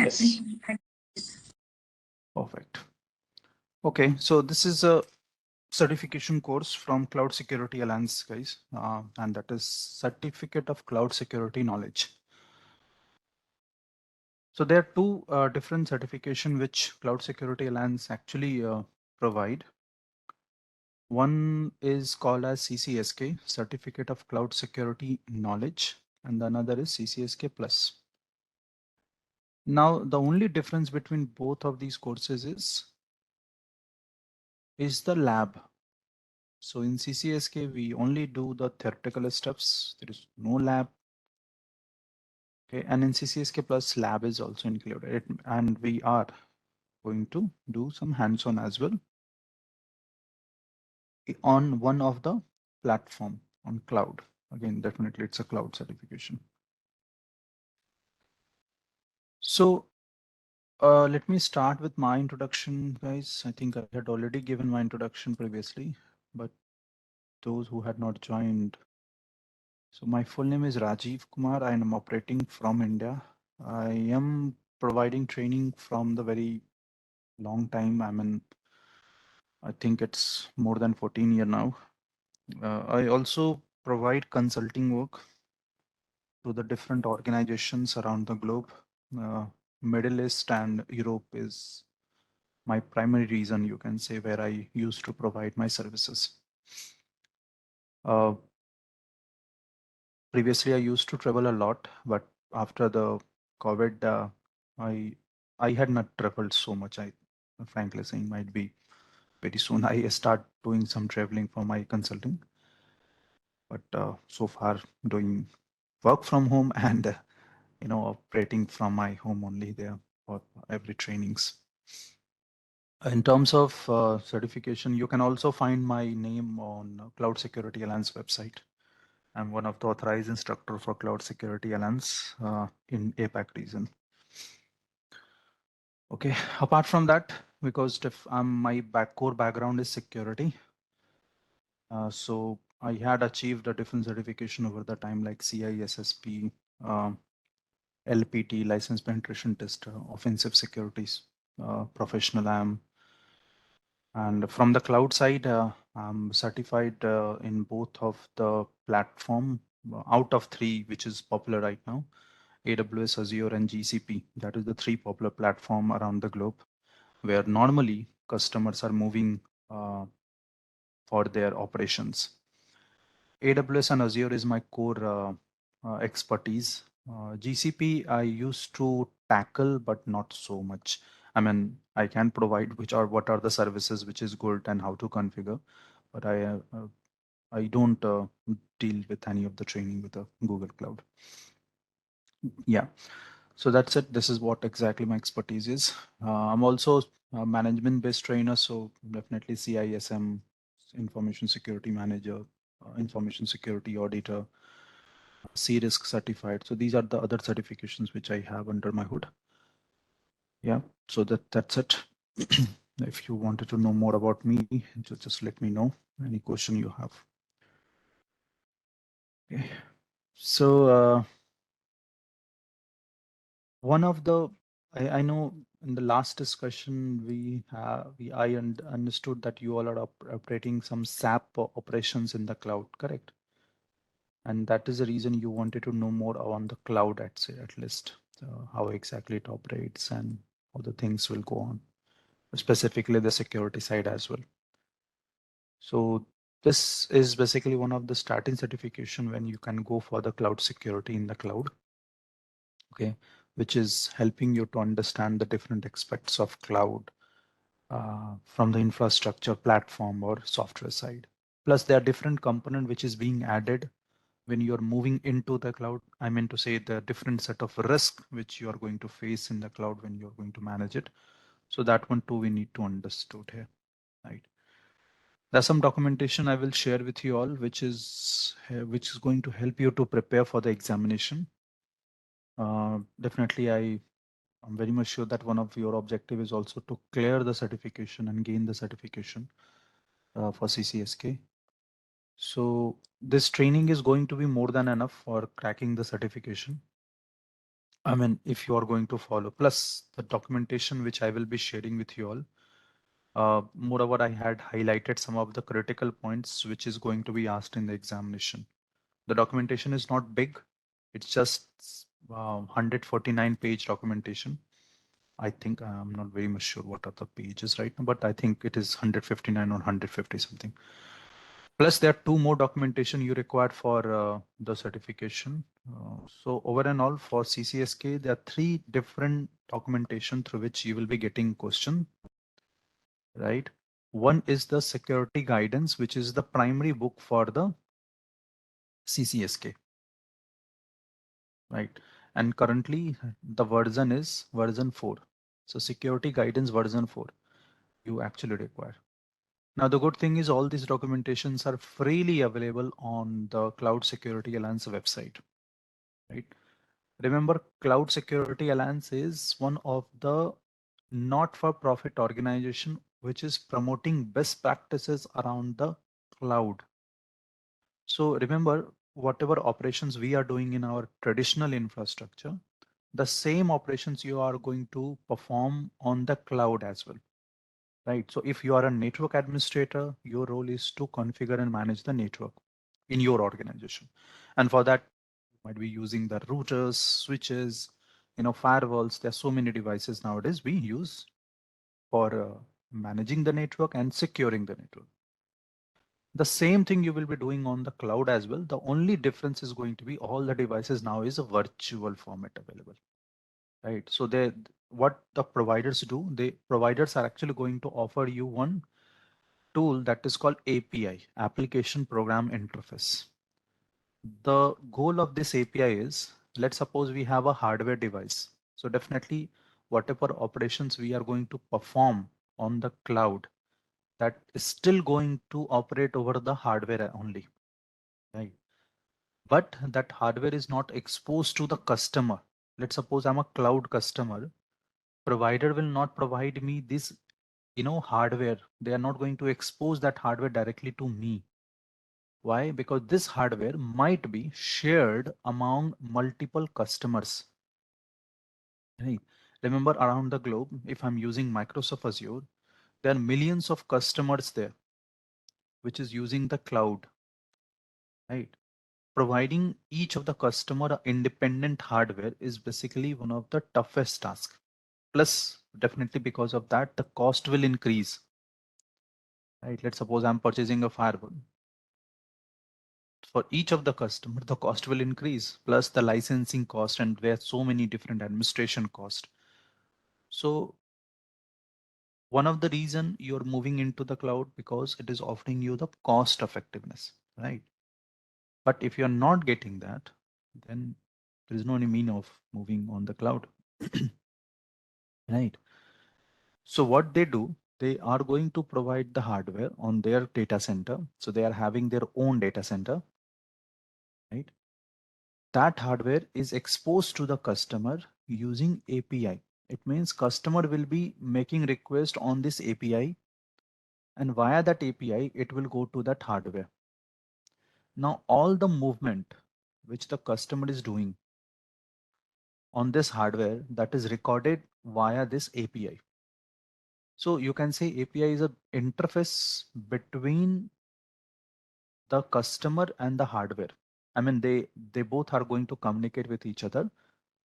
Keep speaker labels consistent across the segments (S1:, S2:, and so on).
S1: Yes.
S2: Perfect. Okay, so this is a certification course from Cloud Security Alliance, guys, and that is Certificate of Cloud Security Knowledge. So there are two different certification which Cloud Security Alliance actually provide. One is called as CCSK, Certificate of Cloud Security Knowledge, and the another is CCSK Plus. Now, the only difference between both of these courses is the lab. So in CCSK, we only do the theoretical steps. There is no lab. Okay, and in CCSK Plus, lab is also included, and we are going to do some hands-on as well on one of the platform on cloud. Again, definitely it's a cloud certification. So let me start with my introduction, guys. I think I had already given my introduction previously, but those who had not joined. So my full name is Rajiv Kumar. I am operating from India. I am providing training from the very long time. I think it's more than 14 years now. I also provide consulting work to the different organizations around the globe. Uh, Middle East and Europe is my primary reason, you can say, where I used to provide my services. Previously, I used to travel a lot, but after the COVID, I had not traveled so much. I frankly saying might be very soon I start doing some traveling for my consulting, but so far doing work from home and operating from my home only there for every trainings. In terms of certification, you can also find my name on Cloud Security Alliance website. I'm one of the authorized instructor for Cloud Security Alliance in APAC region. Okay, apart from that, because if my core background is security, so I had achieved a different certification over the time like CISSP, LPT, License Penetration Tester, Offensive Securities Professional I am. And from the cloud side, I'm certified in both of the platform out of three, which is popular right now, AWS, Azure, and GCP. That is the three popular platform around the globe where normally customers are moving for their operations. AWS and Azure is my core expertise. GCP I used to tackle, but not so much. I mean, I can provide what are the services which is good and how to configure, but I don't deal with any of the training with the Google Cloud. Yeah, so that's it. This is what exactly my expertise is. I'm also a management-based trainer, so definitely CISM, Information Security Manager, Information Security Auditor, C-Risk certified. So these are the other certifications which I have under my hood. Yeah, so that's it. If you wanted to know more about me, just let me know any question you have. Okay. So one of the I know in the last discussion I understood that you all are operating some SAP operations in the cloud, correct? And that is the reason you wanted to know more on the cloud at least, how exactly it operates and how the things will go on, specifically the security side as well. So this is basically one of the starting certification when you can go for the cloud security in the cloud. Okay, which is helping you to understand the different aspects of cloud from the infrastructure platform or software side. Plus there are different component which is being added when you're moving into the cloud. I mean to say the different set of risk which you are going to face in the cloud when you're going to manage it. So that one too we need to understood here, right? There's some documentation I will share with you all, which is going to help you to prepare for the examination. Definitely, I'm very much sure that one of your objective is also to clear the certification and gain the certification for CCSK. So this training is going to be more than enough for cracking the certification. I mean, if you are going to follow, plus the documentation which I will be sharing with you all. Moreover, I had highlighted some of the critical points which is going to be asked in the examination. The documentation is not big. It's just 149 page documentation. I think I'm not very much sure what are the pages right now, but I think it is 159 or 150 something. Plus, there are two more documentation you require for the certification. So over and all for CCSK, there are three different documentation through which you will be getting question, right? One is the security guidance, which is the primary book for the CCSK, right? And currently the version is version 4. So security guidance version 4 you actually require. Now, the good thing is all these documentations are freely available on the Cloud Security Alliance website, right? Remember, Cloud Security Alliance is one of the not-for-profit organization which is promoting best practices around the cloud. So remember, whatever operations we are doing in our traditional infrastructure, the same operations you are going to perform on the cloud as well, right? So if you are a network administrator, your role is to configure and manage the network in your organization. And for that, you might be using the routers, switches, firewalls. There are so many devices nowadays we use for managing the network and securing the network. The same thing you will be doing on the cloud as well. The only difference is going to be all the devices now is a virtual format available, right? So what the providers do, the providers are actually going to offer you one tool that is called API, Application Program Interface. The goal of this API is, let's suppose we have a hardware device. So definitely whatever operations we are going to perform on the cloud, that is still going to operate over the hardware only, right? But that hardware is not exposed to the customer. Let's suppose I'm a cloud customer. Provider will not provide me this, hardware. They are not going to expose that hardware directly to me. Why? Because this hardware might be shared among multiple customers. Right? Remember, around the globe, if I'm using Microsoft Azure, there are millions of customers there, which is using the cloud, right? Providing each of the customer a independent hardware is basically one of the toughest tasks. Plus, definitely because of that, the cost will increase, right? Let's suppose I'm purchasing a firewall. For each of the customer, the cost will increase, plus the licensing cost, and there are so many different administration costs. So one of the reason you're moving into the cloud because it is offering you the cost effectiveness, right? But if you're not getting that, then there is no any mean of moving on the cloud, right? So what they do, they are going to provide the hardware on their data center. So they are having their own data center, right? That hardware is exposed to the customer using API. It means customer will be making request on this API, and via that API, it will go to that hardware. Now, all the movement which the customer is doing on this hardware, that is recorded via this API. So you can say API is an interface between the customer and the hardware. I mean, they both are going to communicate with each other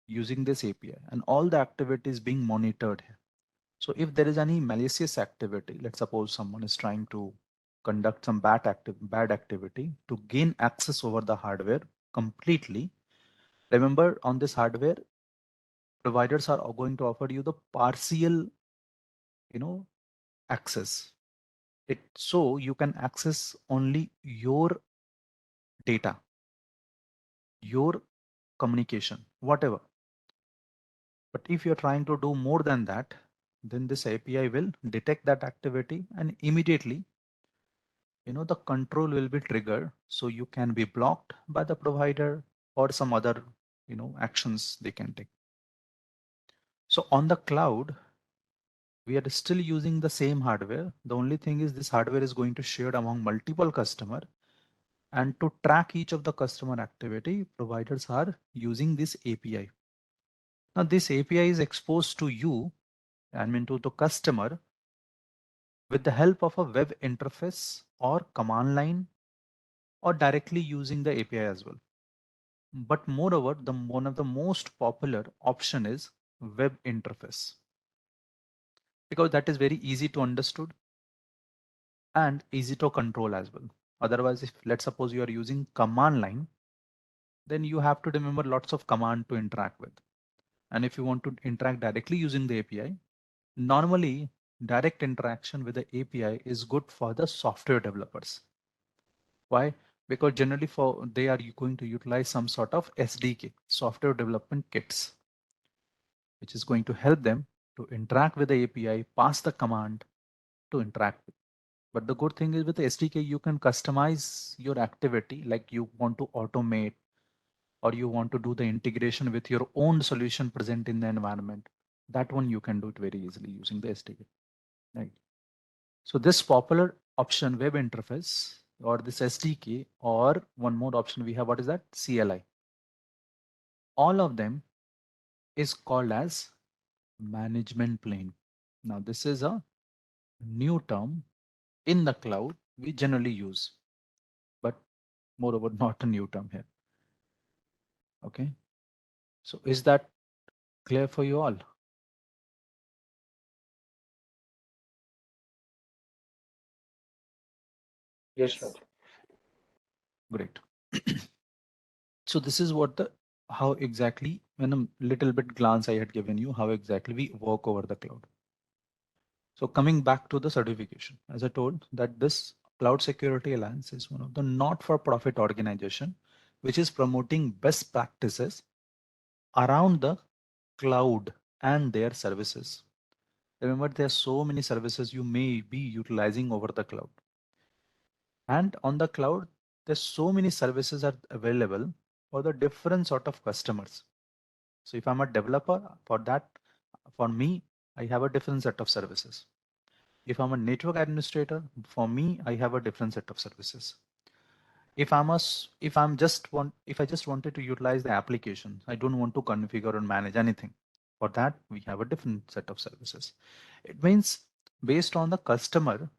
S2: using this API, and all the activity is being monitored. So if there is any malicious activity, let's suppose someone is trying to conduct some bad activity to gain access over the hardware completely. Remember, on this hardware, providers are going to offer you the partial, you know, access. It so you can access only your data, your communication, whatever. But if you're trying to do more than that, then this API will detect that activity and immediately, the control will be triggered. So you can be blocked by the provider or some other, actions they can take. So on the cloud, we are still using the same hardware. The only thing is this hardware is going to share among multiple customer, and to track each of the customer activity, providers are using this API. Now this API is exposed to you, I mean to the customer, with the help of a web interface or command line or directly using the API as well. But moreover, one of the most popular option is web interface, because that is very easy to understood and easy to control as well. Otherwise, if let's suppose you are using command line, then you have to remember lots of command to interact with. And if you want to interact directly using the API, normally direct interaction with the API is good for the software developers. Why? Because generally for they are going to utilize some sort of SDK, software development kits, which is going to help them to interact with the API, pass the command to interact with. But the good thing is with the SDK, you can customize your activity, like you want to automate or you want to do the integration with your own solution present in the environment. That one you can do it very easily using the SDK. Right. So this popular option, web interface or this SDK, or one more option we have, what is that? CLI. All of them is called as management plane. Now this is a new term in the cloud we generally use, but moreover not a new term here. Okay. So is that clear for you all?
S1: Yes, Raj.
S2: Great. So this is what the how exactly, when a little bit glance I had given you, how exactly we work over the cloud. So coming back to the certification, as I told that this Cloud Security Alliance is one of the not-for-profit organization which is promoting best practices around the cloud and their services. Remember, there are so many services you may be utilizing over the cloud. And on the cloud, there's so many services are available for the different sort of customers. So if I'm a developer, for that, for me, I have a different set of services. If I'm a network administrator, for me, I have a different set of services. If I'm just want, if I just wanted to utilize the application, I don't want to configure and manage anything. For that, we have a different set of services. It means based on the customer,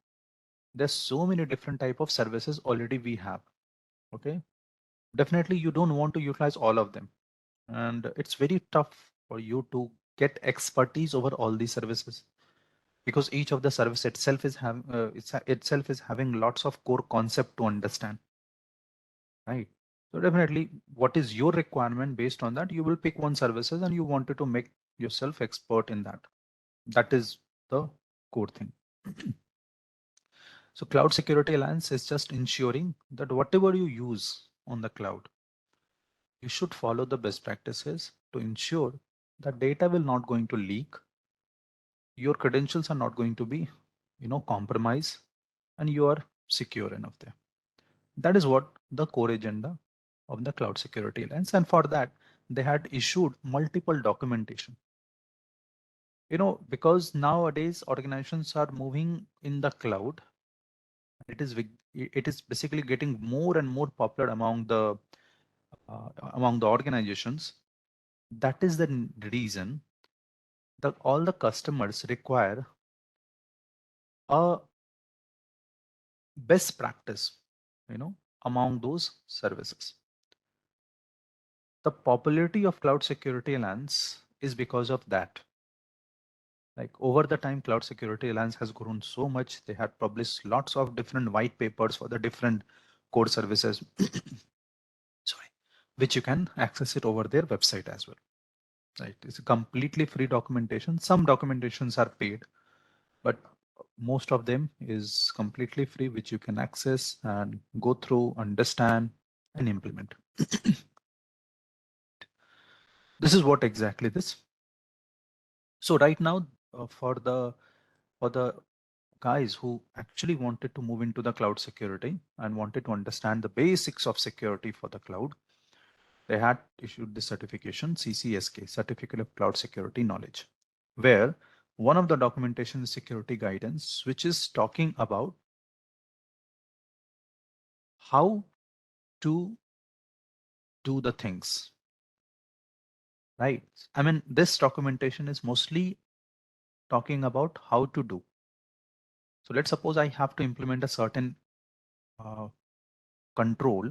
S2: there's so many different type of services already we have. Okay. Definitely you don't want to utilize all of them. And it's very tough for you to get expertise over all these services, because each of the service itself is itself is having lots of core concept to understand, right? So definitely what is your requirement, based on that you will pick one services and you wanted to make yourself expert in that. That is the core thing. So Cloud Security Alliance is just ensuring that whatever you use on the cloud, you should follow the best practices to ensure that data will not going to leak, your credentials are not going to be, compromised, and you are secure enough there. That is what the core agenda of the Cloud Security Alliance. And for that, they had issued multiple documentation. Because nowadays organizations are moving in the cloud, it is basically getting more and more popular among the organizations. That is the reason that all the customers require a best practice, you know, among those services. The popularity of Cloud Security Alliance is because of that. Like over the time, Cloud Security Alliance has grown so much. They had published lots of different white papers for the different core services, sorry, which you can access it over their website as well. Right, it's a completely free documentation. Some documentations are paid, but most of them is completely free, which you can access and go through, understand, and implement. This is what exactly this. So right now, for the guys who actually wanted to move into the cloud security and wanted to understand the basics of security for the cloud, they had issued the certification CCSK, Certificate of Cloud Security Knowledge, where one of the documentation is security guidance, which is talking about how to do the things. right? I mean, this documentation is mostly talking about how to do. So let's suppose I have to implement a certain uh, control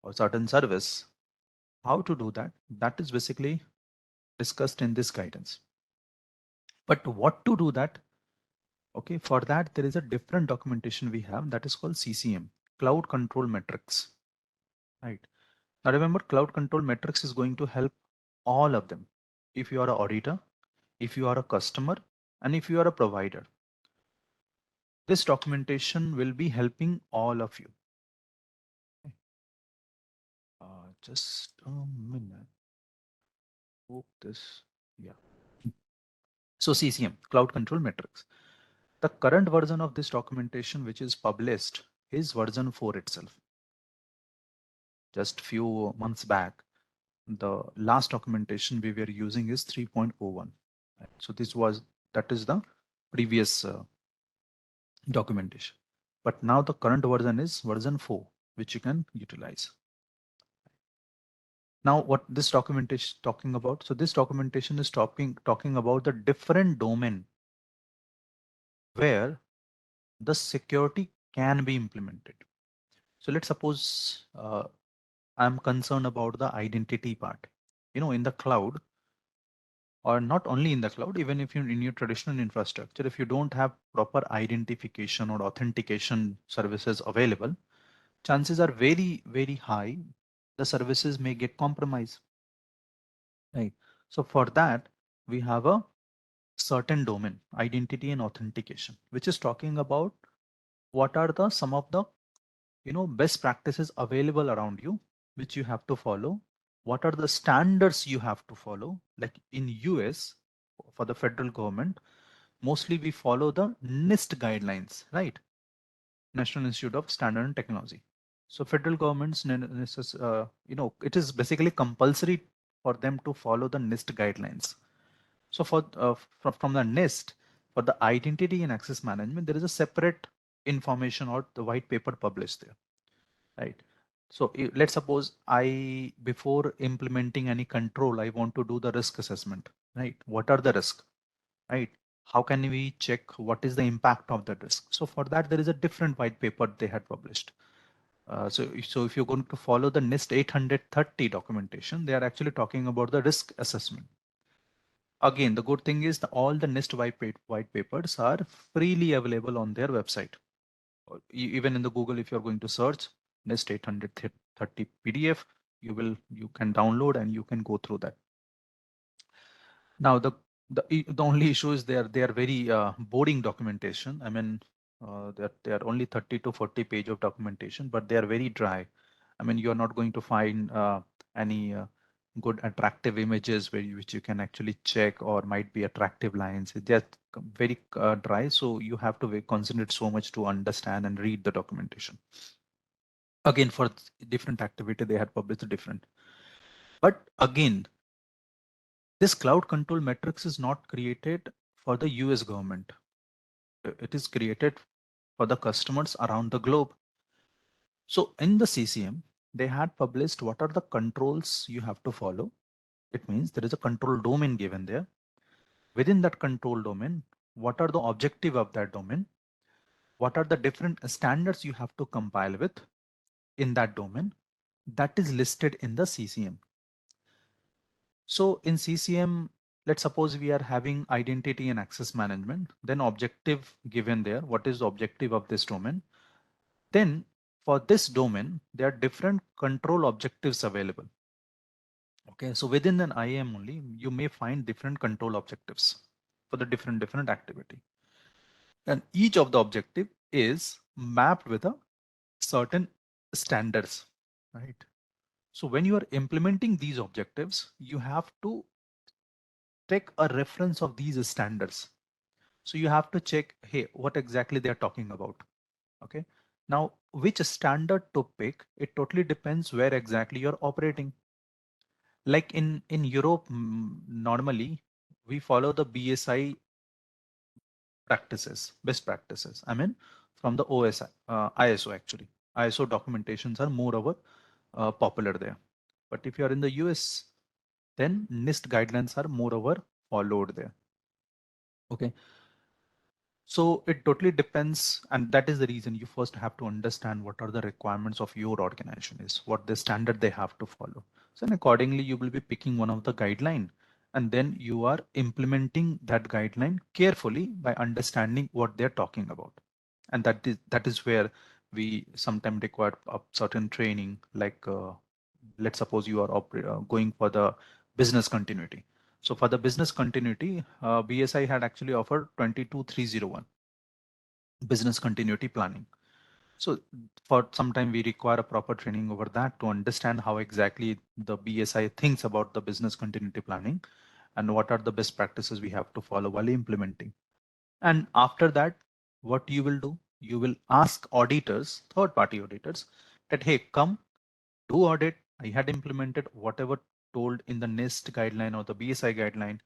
S2: or certain service. How to do that? That is basically discussed in this guidance. But what to do that? Okay, for that there is a different documentation we have that is called CCM, Cloud Control Metrics. Right. Now remember, Cloud Control Metrics is going to help all of them. If you are an auditor, if you are a customer, and if you are a provider, this documentation will be helping all of you. Just a minute. Hope this. Yeah. So CCM, Cloud Control Metrics. The current version of this documentation, which is published, is version 4 itself. Just few months back, the last documentation we were using is 3.01. So that is the previous documentation. But now the current version is version 4, which you can utilize. Now what this documentation is talking about? So this documentation is talking about the different domain where the security can be implemented. So let's suppose I'm concerned about the identity part. In the cloud, or not only in the cloud, even if you're in your traditional infrastructure, if you don't have proper identification or authentication services available, chances are very, very high the services may get compromised. Right. So for that, we have a certain domain, identity and authentication, which is talking about what are the some of the best practices available around you, which you have to follow. What are the standards you have to follow? Like in US, for the federal government, mostly we follow the NIST guidelines, right? National Institute of Standard and Technology. So federal governments, it is basically compulsory for them to follow the NIST guidelines. So from the NIST, for the identity and access management, there is a separate information or the white paper published there, right? So let's suppose before implementing any control, I want to do the risk assessment, right? What are the risks, right? How can we check what is the impact of the risk? So for that, there is a different white paper they had published. So if you're going to follow the NIST 830 documentation, they are actually talking about the risk assessment. Again, the good thing is that all the NIST white papers are freely available on their website. Even in the Google, if you're going to search NIST 830 PDF, you can download and you can go through that. Now the only issue is they are very boring documentation. I mean, they are only 30 to 40 page of documentation, but they are very dry. I mean, you're not going to find any good attractive images which you can actually check, or might be attractive lines. They're very dry, so you have to concentrate so much to understand and read the documentation. Again, for different activity, they had published different. But again, this cloud control metrics is not created for the US government. It is created for the customers around the globe. So in the CCM, they had published what are the controls you have to follow. It means there is a control domain given there. Within that control domain, what are the objective of that domain? What are the different standards you have to compile with in that domain? That is listed in the CCM. So in CCM, let's suppose we are having identity and access management, then objective given there. What is the objective of this domain? Then for this domain, there are different control objectives available. Okay, so within an IAM only, you may find different control objectives for the different activity. And each of the objective is mapped with a certain standards, right? So when you are implementing these objectives, you have to take a reference of these standards. So you have to check, hey, what exactly they are talking about. Okay. Now, which standard to pick, it totally depends where exactly you're operating. Like in Europe, normally we follow the BSI practices, best practices. I mean, from the ISO actually. ISO documentations are more popular there. But if you are in the US, then NIST guidelines are moreover followed there. Okay. So it totally depends, and that is the reason you first have to understand what are the requirements of your organization is, what the standard they have to follow. So and accordingly, you will be picking one of the guideline, and then you are implementing that guideline carefully by understanding what they're talking about. And that is where we sometimes require a certain training, like let's suppose you are going for the business continuity. So for the business continuity, BSI had actually offered 22301 business continuity planning. So for some time we require a proper training over that to understand how exactly the BSI thinks about the business continuity planning and what are the best practices we have to follow while implementing. And after that, what you will do, you will ask auditors, third party auditors, that hey, come do audit. I had implemented whatever told in the NIST guideline or the BSI guideline,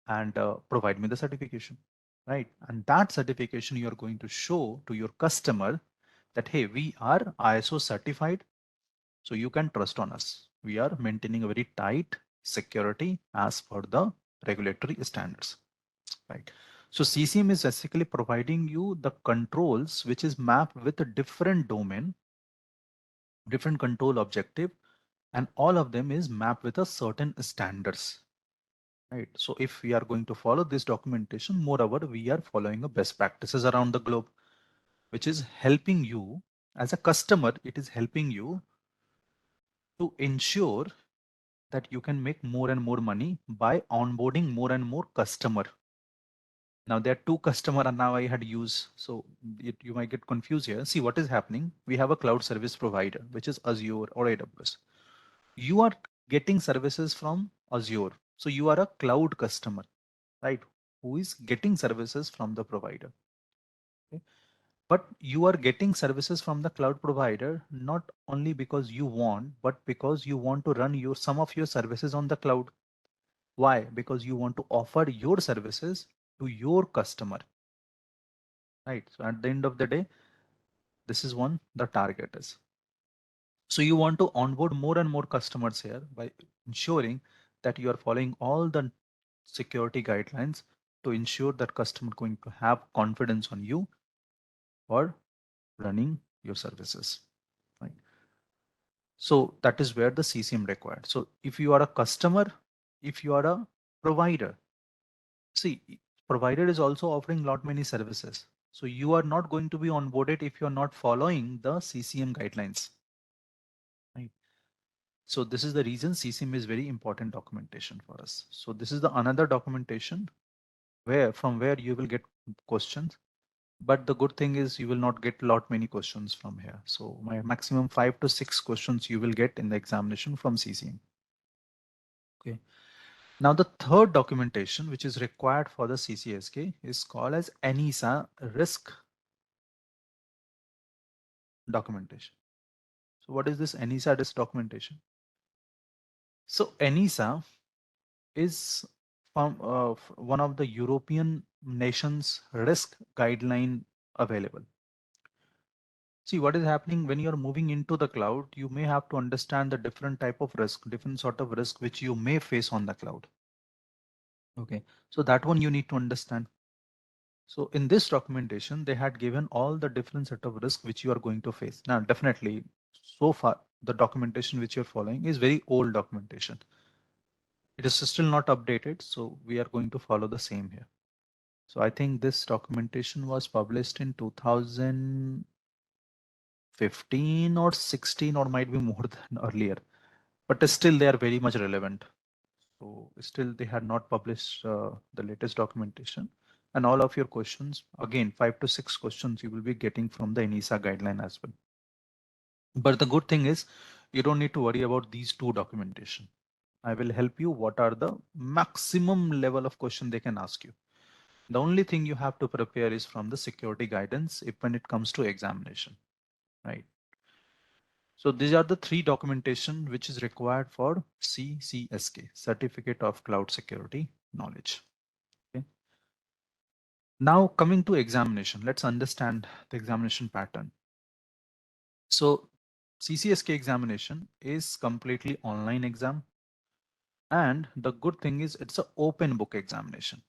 S2: and provide me the certification, right? And that certification you are going to show to your customer that, hey, we are ISO certified, so you can trust on us. We are maintaining a very tight security as per the regulatory standards, right? So CCM is basically providing you the controls which is mapped with a different domain, different control objective, and all of them is mapped with a certain standards. Right. So if we are going to follow this documentation, moreover, we are following a best practices around the globe, which is helping you as a customer. It is helping you to ensure that you can make more and more money by onboarding more and more customer. Now there are two customer and now I had used. So you might get confused here. See what is happening. We have a cloud service provider, which is Azure or AWS. You are getting services from Azure. So you are a cloud customer, right? Who is getting services from the provider. Okay? But you are getting services from the cloud provider not only because you want, but because you want to run your some of your services on the cloud. Why? Because you want to offer your services to your customer, right? So at the end of the day, this is one the target is. So you want to onboard more and more customers here by ensuring that you are following all the security guidelines to ensure that customer going to have confidence on you for running your services, right? So that is where the CCM required. So if you are a customer, if you are a provider, see, provider is also offering lot many services. So you are not going to be onboarded if you're not following the CCM guidelines, right? So this is the reason CCM is very important documentation for us. So this is the another documentation where from where you will get questions. But the good thing is you will not get lot many questions from here. So my maximum 5 to 6 questions you will get in the examination from CCM. Okay. Now the third documentation which is required for the CCSK is called as ANISA risk documentation. So what is this ANISA risk documentation? So ANISA is from one of the European nations risk guideline available. See what is happening when you're moving into the cloud, you may have to understand the different type of risk, different sort of risk which you may face on the cloud. Okay, so that one you need to understand. So in this documentation, they had given all the different set of risk which you are going to face. Now, definitely, so far, the documentation which you're following is very old documentation. It is still not updated, so we are going to follow the same here. So I think this documentation was published in 2015 or 16 or might be more than earlier, but still they are very much relevant. So still they had not published the latest documentation, and all of your questions, again, 5 to 6 questions you will be getting from the ENISA guideline as well. But the good thing is you don't need to worry about these two documentation. I will help you what are the maximum level of question they can ask you. The only thing you have to prepare is from the security guidance if when it comes to examination, right? So these are the three documentation which is required for CCSK, Certificate of Cloud Security Knowledge. Okay. Now coming to examination, let's understand the examination pattern. So CCSK examination is completely online exam. And the good thing is it's an open book examination.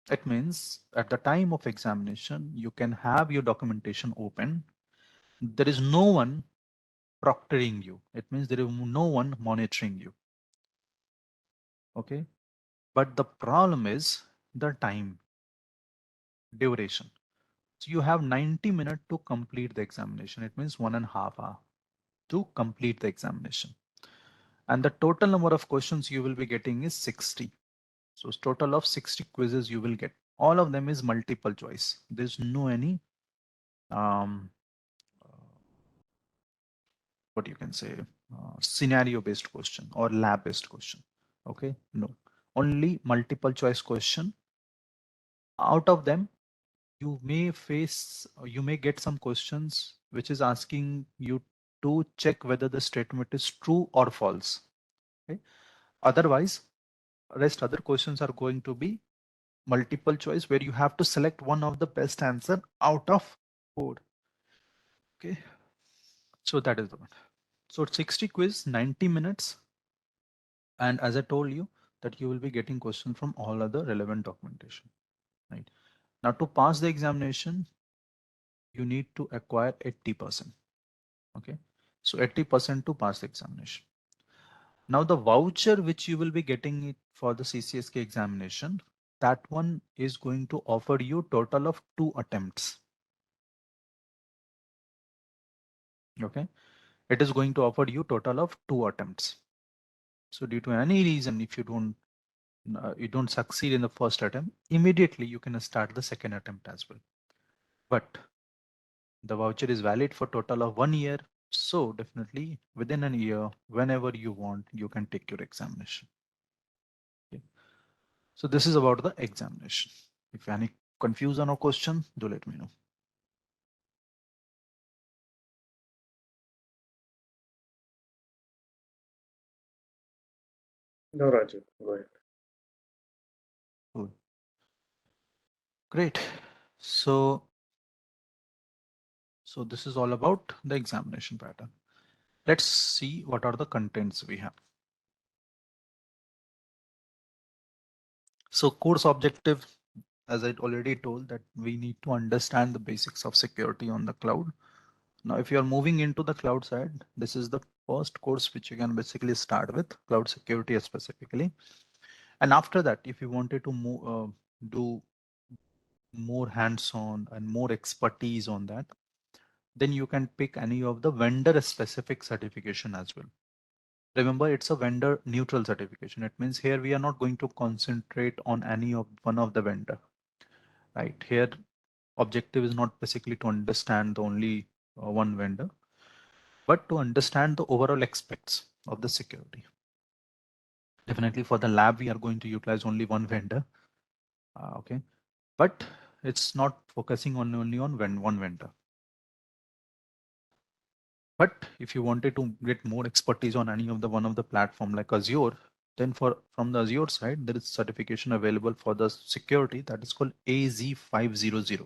S2: It means at the time of examination, you can have your documentation open. There is no one proctoring you. It means there is no one monitoring you. Okay. But the problem is the time duration. So you have 90 minutes to complete the examination. It means 1.5 hours to complete the examination. And the total number of questions you will be getting is 60. So total of 60 quizzes you will get. All of them is multiple choice. There's no any um, what you can say scenario based question or lab based question. Okay, no, only multiple choice question. Out of them, you may face, you may get some questions which is asking you to check whether the statement is true or false. Okay, otherwise, rest other questions are going to be multiple choice where you have to select one of the best answer out of four. Okay, so that is the one. So 60 quiz, 90 minutes. And as I told you that you will be getting questions from all other relevant documentation, right? Now to pass the examination, you need to acquire 80%. Okay. So 80% to pass the examination. Now the voucher which you will be getting it for the CCSK examination, that one is going to offer you total of 2 attempts. Okay. It is going to offer you total of 2 attempts. So due to any reason, if you don't succeed in the first attempt, immediately you can start the second attempt as well. But the voucher is valid for total of 1 year. So definitely within a year, whenever you want, you can take your examination. Okay. So this is about the examination. If any confusion or question, do let me know.
S1: No, Rajiv, go ahead.
S2: Cool. Great. So this is all about the examination pattern. Let's see what are the contents we have. So course objective, as I already told, that we need to understand the basics of security on the cloud. Now, if you are moving into the cloud side, this is the first course which you can basically start with, cloud security specifically. And after that, if you wanted to do more hands-on and more expertise on that, then you can pick any of the vendor specific certification as well. Remember, it's a vendor neutral certification. It means here we are not going to concentrate on any of one of the vendor, right? Here, objective is not basically to understand the only one vendor, but to understand the overall aspects of the security. Definitely for the lab, we are going to utilize only one vendor. Okay, but it's not focusing on only on one vendor. But if you wanted to get more expertise on any of the one of the platform like Azure, then from the Azure side, there is certification available for the security that is called AZ500,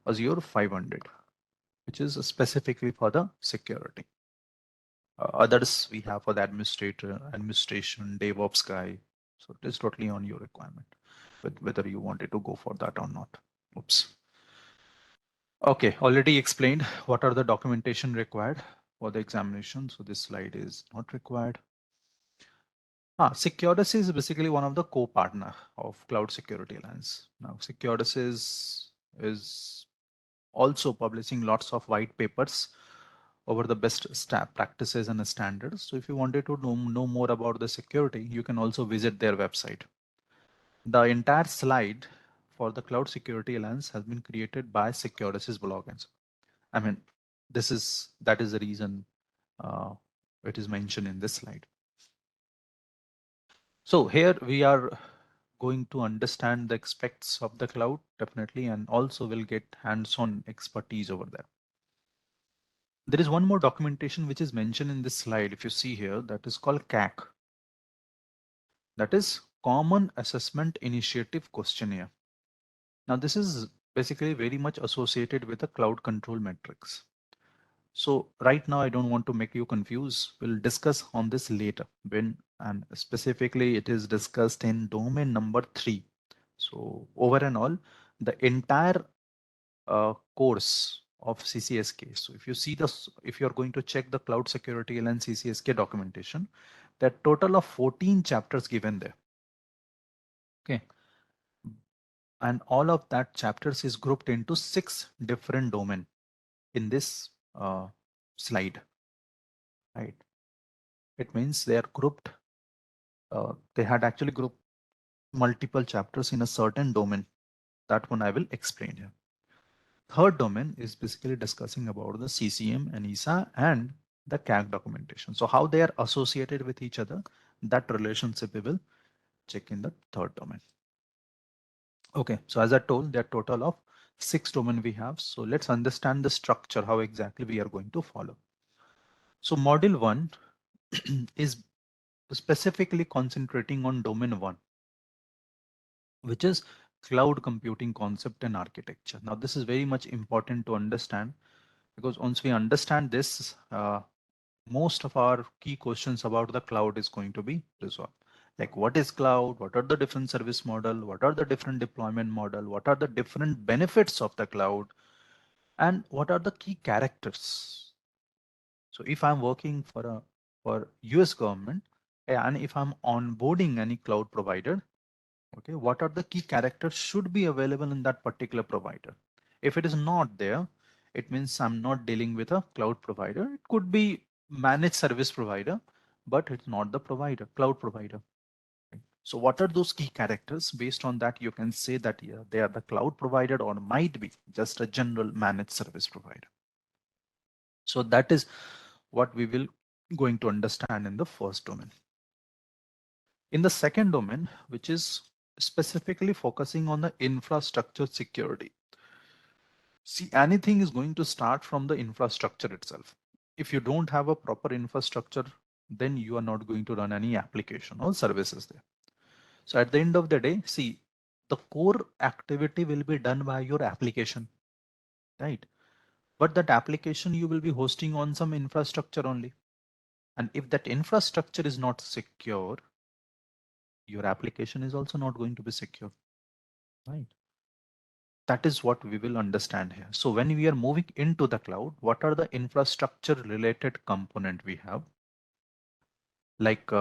S2: Azure 500, which is specifically for the security. Others we have for the administration, DevOps guy. So it is totally on your requirement, with whether you wanted to go for that or not. Oops. Okay, already explained what are the documentation required for the examination. So this slide is not required. Securus is basically one of the co-partner of Cloud Security Alliance. Now, Securus is also publishing lots of white papers over the best practices and standards. So if you wanted to know more about the security, you can also visit their website. The entire slide for the Cloud Security Alliance has been created by Securus's blog. And so, I mean, that is the reason it is mentioned in this slide. So here we are going to understand the aspects of the cloud definitely, and also will get hands-on expertise over there. There is one more documentation which is mentioned in this slide. If you see here, that is called CAC. That is Common Assessment Initiative Questionnaire. Now this is basically very much associated with the cloud control metrics. So right now I don't want to make you confused. We'll discuss on this later when and specifically it is discussed in domain number 3. So over and all, the entire course of CCSK. So if you see this, if you're going to check the cloud security and CCSK documentation, there are total of 14 chapters given there. Okay. And all of that chapters is grouped into 6 different domain in this slide, right? It means they are grouped. They had actually grouped multiple chapters in a certain domain. That one I will explain here. Third domain is basically discussing about the CCM and ESA and the CAG documentation. So how they are associated with each other, that relationship we will check in the third domain. Okay, so as I told, there are total of 6 domain we have. So let's understand the structure, how exactly we are going to follow. So module 1 is specifically concentrating on domain 1, which is cloud computing concept and architecture. Now this is very much important to understand, because once we understand this, most of our key questions about the cloud is going to be resolved. Like what is cloud? What are the different service model? What are the different deployment model? What are the different benefits of the cloud? And what are the key characters? So if I'm working for US government, and if I'm onboarding any cloud provider, okay, what are the key characters should be available in that particular provider? If it is not there, it means I'm not dealing with a cloud provider. It could be managed service provider, but it's not the provider, cloud provider. So what are those key characters? Based on that, you can say that yeah, they are the cloud provider or might be just a general managed service provider. So that is what we will going to understand in the first domain. In the second domain, which is specifically focusing on the infrastructure security. See, anything is going to start from the infrastructure itself. If you don't have a proper infrastructure, then you are not going to run any application or services there. So at the end of the day, see, the core activity will be done by your application, right? But that application you will be hosting on some infrastructure only. And if that infrastructure is not secure, your application is also not going to be secure, right? That is what we will understand here. So when we are moving into the cloud, what are the infrastructure related component we have? Like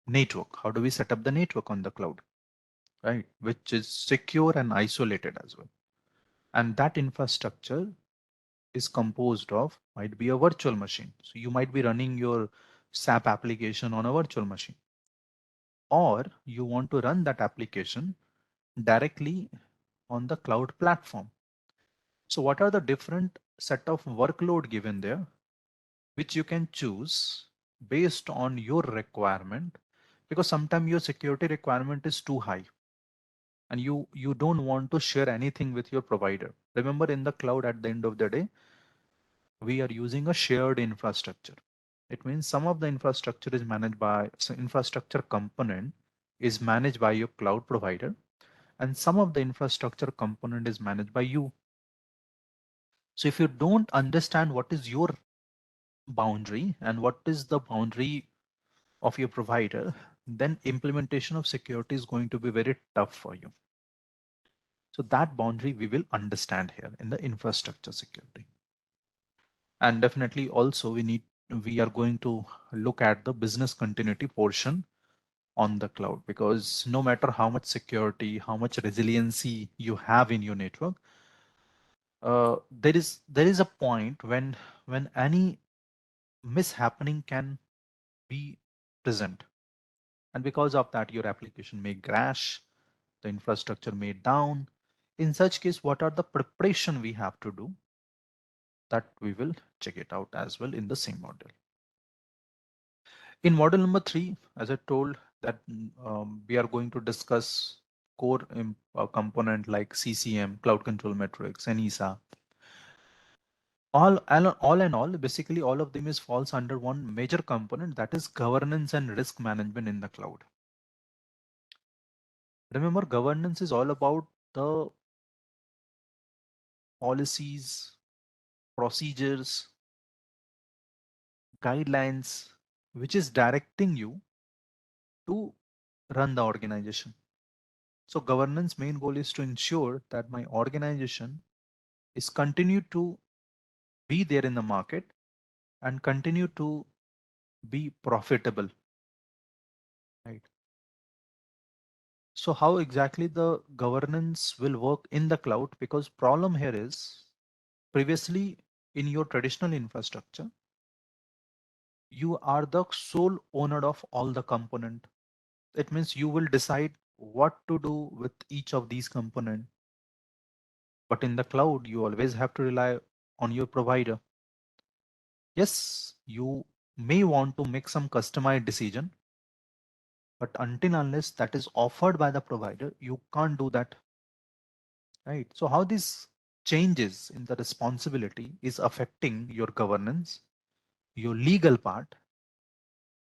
S2: network. How do we set up the network on the cloud, right? Which is secure and isolated as well. And that infrastructure is composed of, might be a virtual machine. So you might be running your SAP application on a virtual machine, or you want to run that application directly on the cloud platform. So what are the different set of workload given there, which you can choose based on your requirement? Because sometimes your security requirement is too high and you don't want to share anything with your provider. Remember, in the cloud, at the end of the day, we are using a shared infrastructure. It means some of the infrastructure is managed by, so infrastructure component is managed by your cloud provider, and some of the infrastructure component is managed by you. So if you don't understand what is your boundary and what is the boundary of your provider, then implementation of security is going to be very tough for you. So that boundary we will understand here in the infrastructure security. And definitely also we are going to look at the business continuity portion on the cloud, because no matter how much security, how much resiliency you have in your network, there is a point when any mishappening can be present, and because of that your application may crash, the infrastructure may down. In such case, what are the preparation we have to do? That we will check it out as well in the same module. In module number 3, as I told, that we are going to discuss core component like CCM, cloud control metrics, and ESA. All in all, basically all of them is falls under one major component, that is governance and risk management in the cloud. Remember, governance is all about the policies, procedures, guidelines, which is directing you
S1: to run the organization. So governance main goal is to ensure that my organization is continue to be there in the market and continue to be profitable, right? So how exactly the governance will work in the cloud? Because problem here is previously in your traditional infrastructure, you are the sole owner of all the component. It means you will decide what to do with each of these component. But in the cloud, you always have to rely on your provider. Yes, you may want to make some customized decision, but until unless that is offered by the provider, you can't do that, right? So how this changes in the responsibility is affecting your governance, your legal part,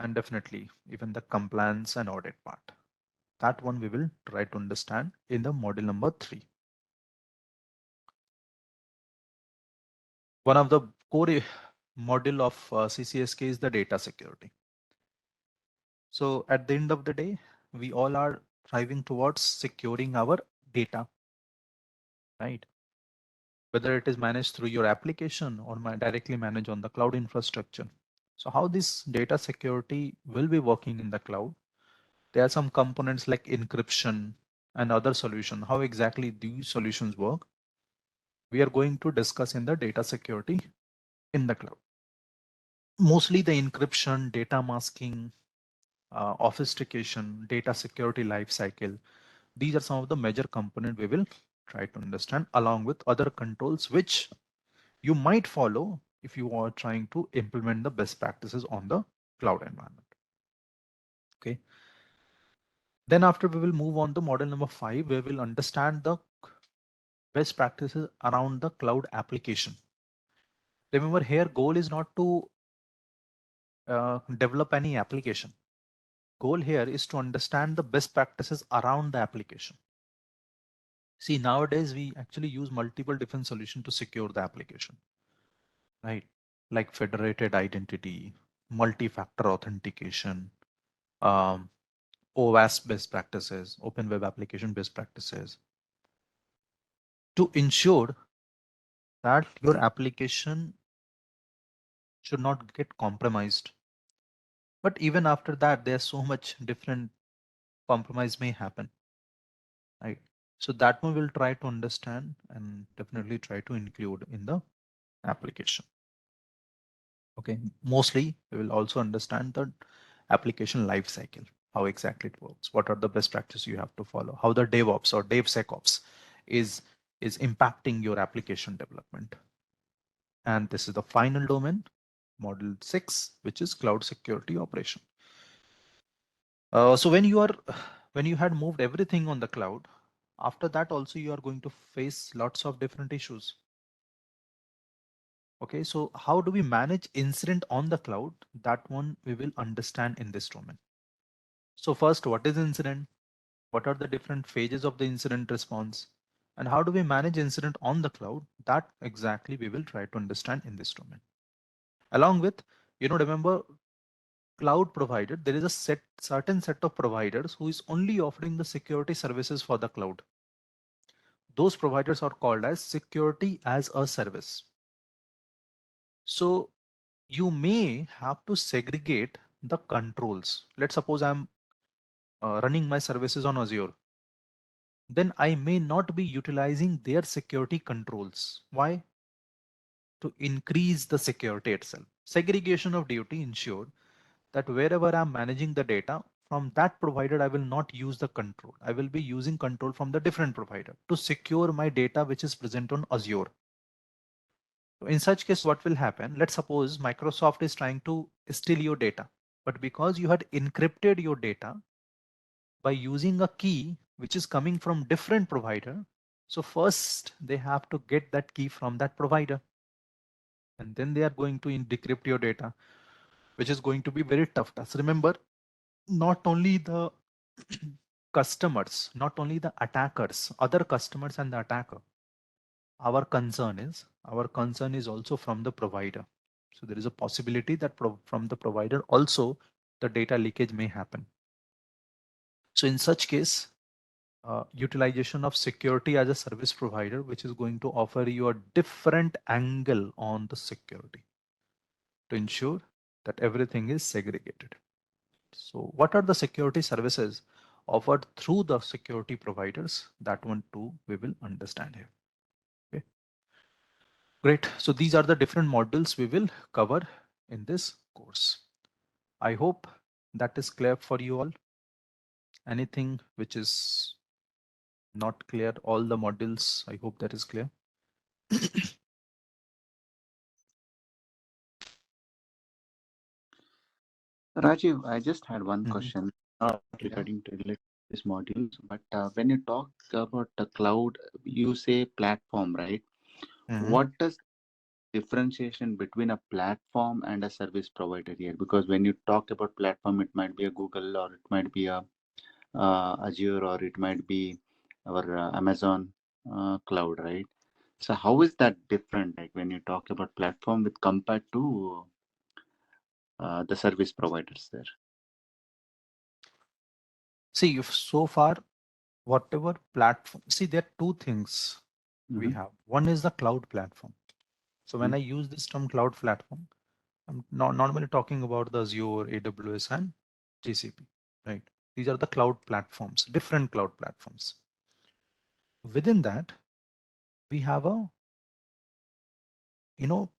S1: and definitely even the compliance and audit part. That one we will try to understand in the module number 3. One of the core module of CCSK is the data security. So at the end of the day, we all are driving towards securing our data, right? Whether it is managed through your application or directly managed on the cloud infrastructure. So how this data security will be working in the cloud? There are some components like encryption and other solution. How exactly these solutions work? We are going to discuss in the data security in the cloud. Mostly the encryption, data masking, obfuscation, data security lifecycle. These are some of the major components we will try to understand along with other controls which you might follow if you are trying to implement the best practices on the cloud environment. Okay. Then after we will move on to model number 5, where we'll understand the best practices around the cloud application. Remember here, goal is not to develop any application. Goal here is to understand the best practices around the application. See, nowadays we actually use multiple different solutions to secure the application, right? Like federated identity, multi-factor authentication, um, OWASP best practices, Open Web Application best practices, to ensure that your application should not get compromised. But even after that, there's so much different compromise may happen, right? So that one we'll try to understand and definitely try to include in the application. Okay, mostly we will also understand the application life cycle, how exactly it works, what are the best practices you have to follow, how the DevOps or DevSecOps is is impacting your application development. And this is the final domain, model 6, which is cloud security operation. So when you had moved everything on the cloud, after that also you are going to face lots of different issues. Okay, so how do we manage incident on the cloud? That one we will understand in this domain. So first, what is incident? What are the different phases of the incident response? And how do we manage incident on the cloud? That exactly we will try to understand in this domain. Along with, remember cloud provider, there is a certain set of providers who is only offering the security services for the cloud. Those providers are called as security as a service. So you may have to segregate the controls. Let's suppose I'm running my services on Azure. Then I may not be utilizing their security controls. Why? To increase the security itself. Segregation of duty ensure that wherever I'm managing the data from that provider, I will not use the control. I will be using control from the different provider to secure my data which is present on Azure. So in such case, what will happen? Let's suppose Microsoft is trying to steal your data, but because you had encrypted your data by using a key which is coming from different provider. So first they have to get that key from that provider, and then they are going to decrypt your data, which is going to be very tough task. Remember, not only the customers, not only the attackers, other customers and the attacker. Our concern is also from the provider. So there is a possibility that from the provider also the data leakage may happen. So in such case, utilization of security as a service provider, which is going to offer you a different angle on the security to ensure that everything is segregated. So what are the security services offered through the security providers? That one too we will understand here. Okay, great. So these are the different modules we will cover in this course. I hope that is clear for you all. Anything which is not clear, all the modules, I hope that is clear.
S3: Rajiv, I just had one
S1: Mhm.
S3: question, not
S1: Yeah.
S3: regarding to relate to these modules, but when you talk about the cloud, you say platform, right?
S1: Mhm.
S3: What does differentiation between a platform and a service provider here? Because when you talk about platform, it might be a Google, or it might be a Azure, or it might be our Amazon cloud, right? So how is that different? Like when you talk about platform with compared to the service providers there?
S1: See, if so far, whatever platform, see, there are two things we
S3: Mm-hmm.
S1: have. One is the cloud platform. So when I use this term cloud platform, I'm not normally talking about the Azure, AWS, and GCP, right? These are the cloud platforms, different cloud platforms. Within that, we have a, you know,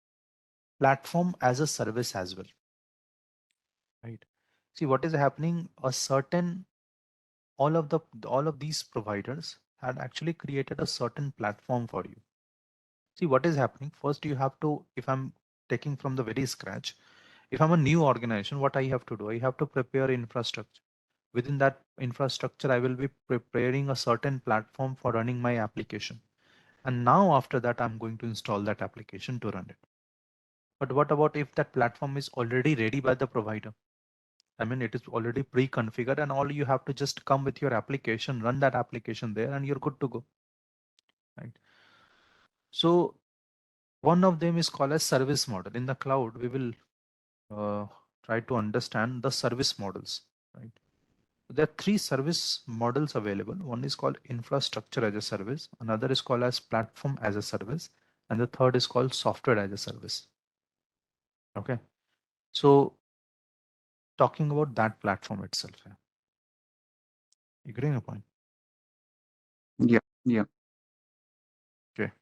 S1: platform as a service as well, right? See, what is happening, a certain, all of these providers had actually created a certain platform for you. See, what is happening, first you have to, if I'm taking from the very scratch, if I'm a new organization, what I have to do, I have to prepare infrastructure. Within that infrastructure, I will be preparing a certain platform for running my application. And now after that, I'm going to install that application to run it. But what about if that platform is already ready by the provider? I mean, it is already pre-configured and all you have to just come with your application, run that application there and you're good to go, right? So one of them is called as service model. In the cloud, we will try to understand the service models, right? There are three service models available. One is called infrastructure as a service, another is called as platform as a service, and the third is called software as a service. Okay. So talking about that platform itself, yeah. You getting a point?
S3: Yeah, yeah.
S1: Okay.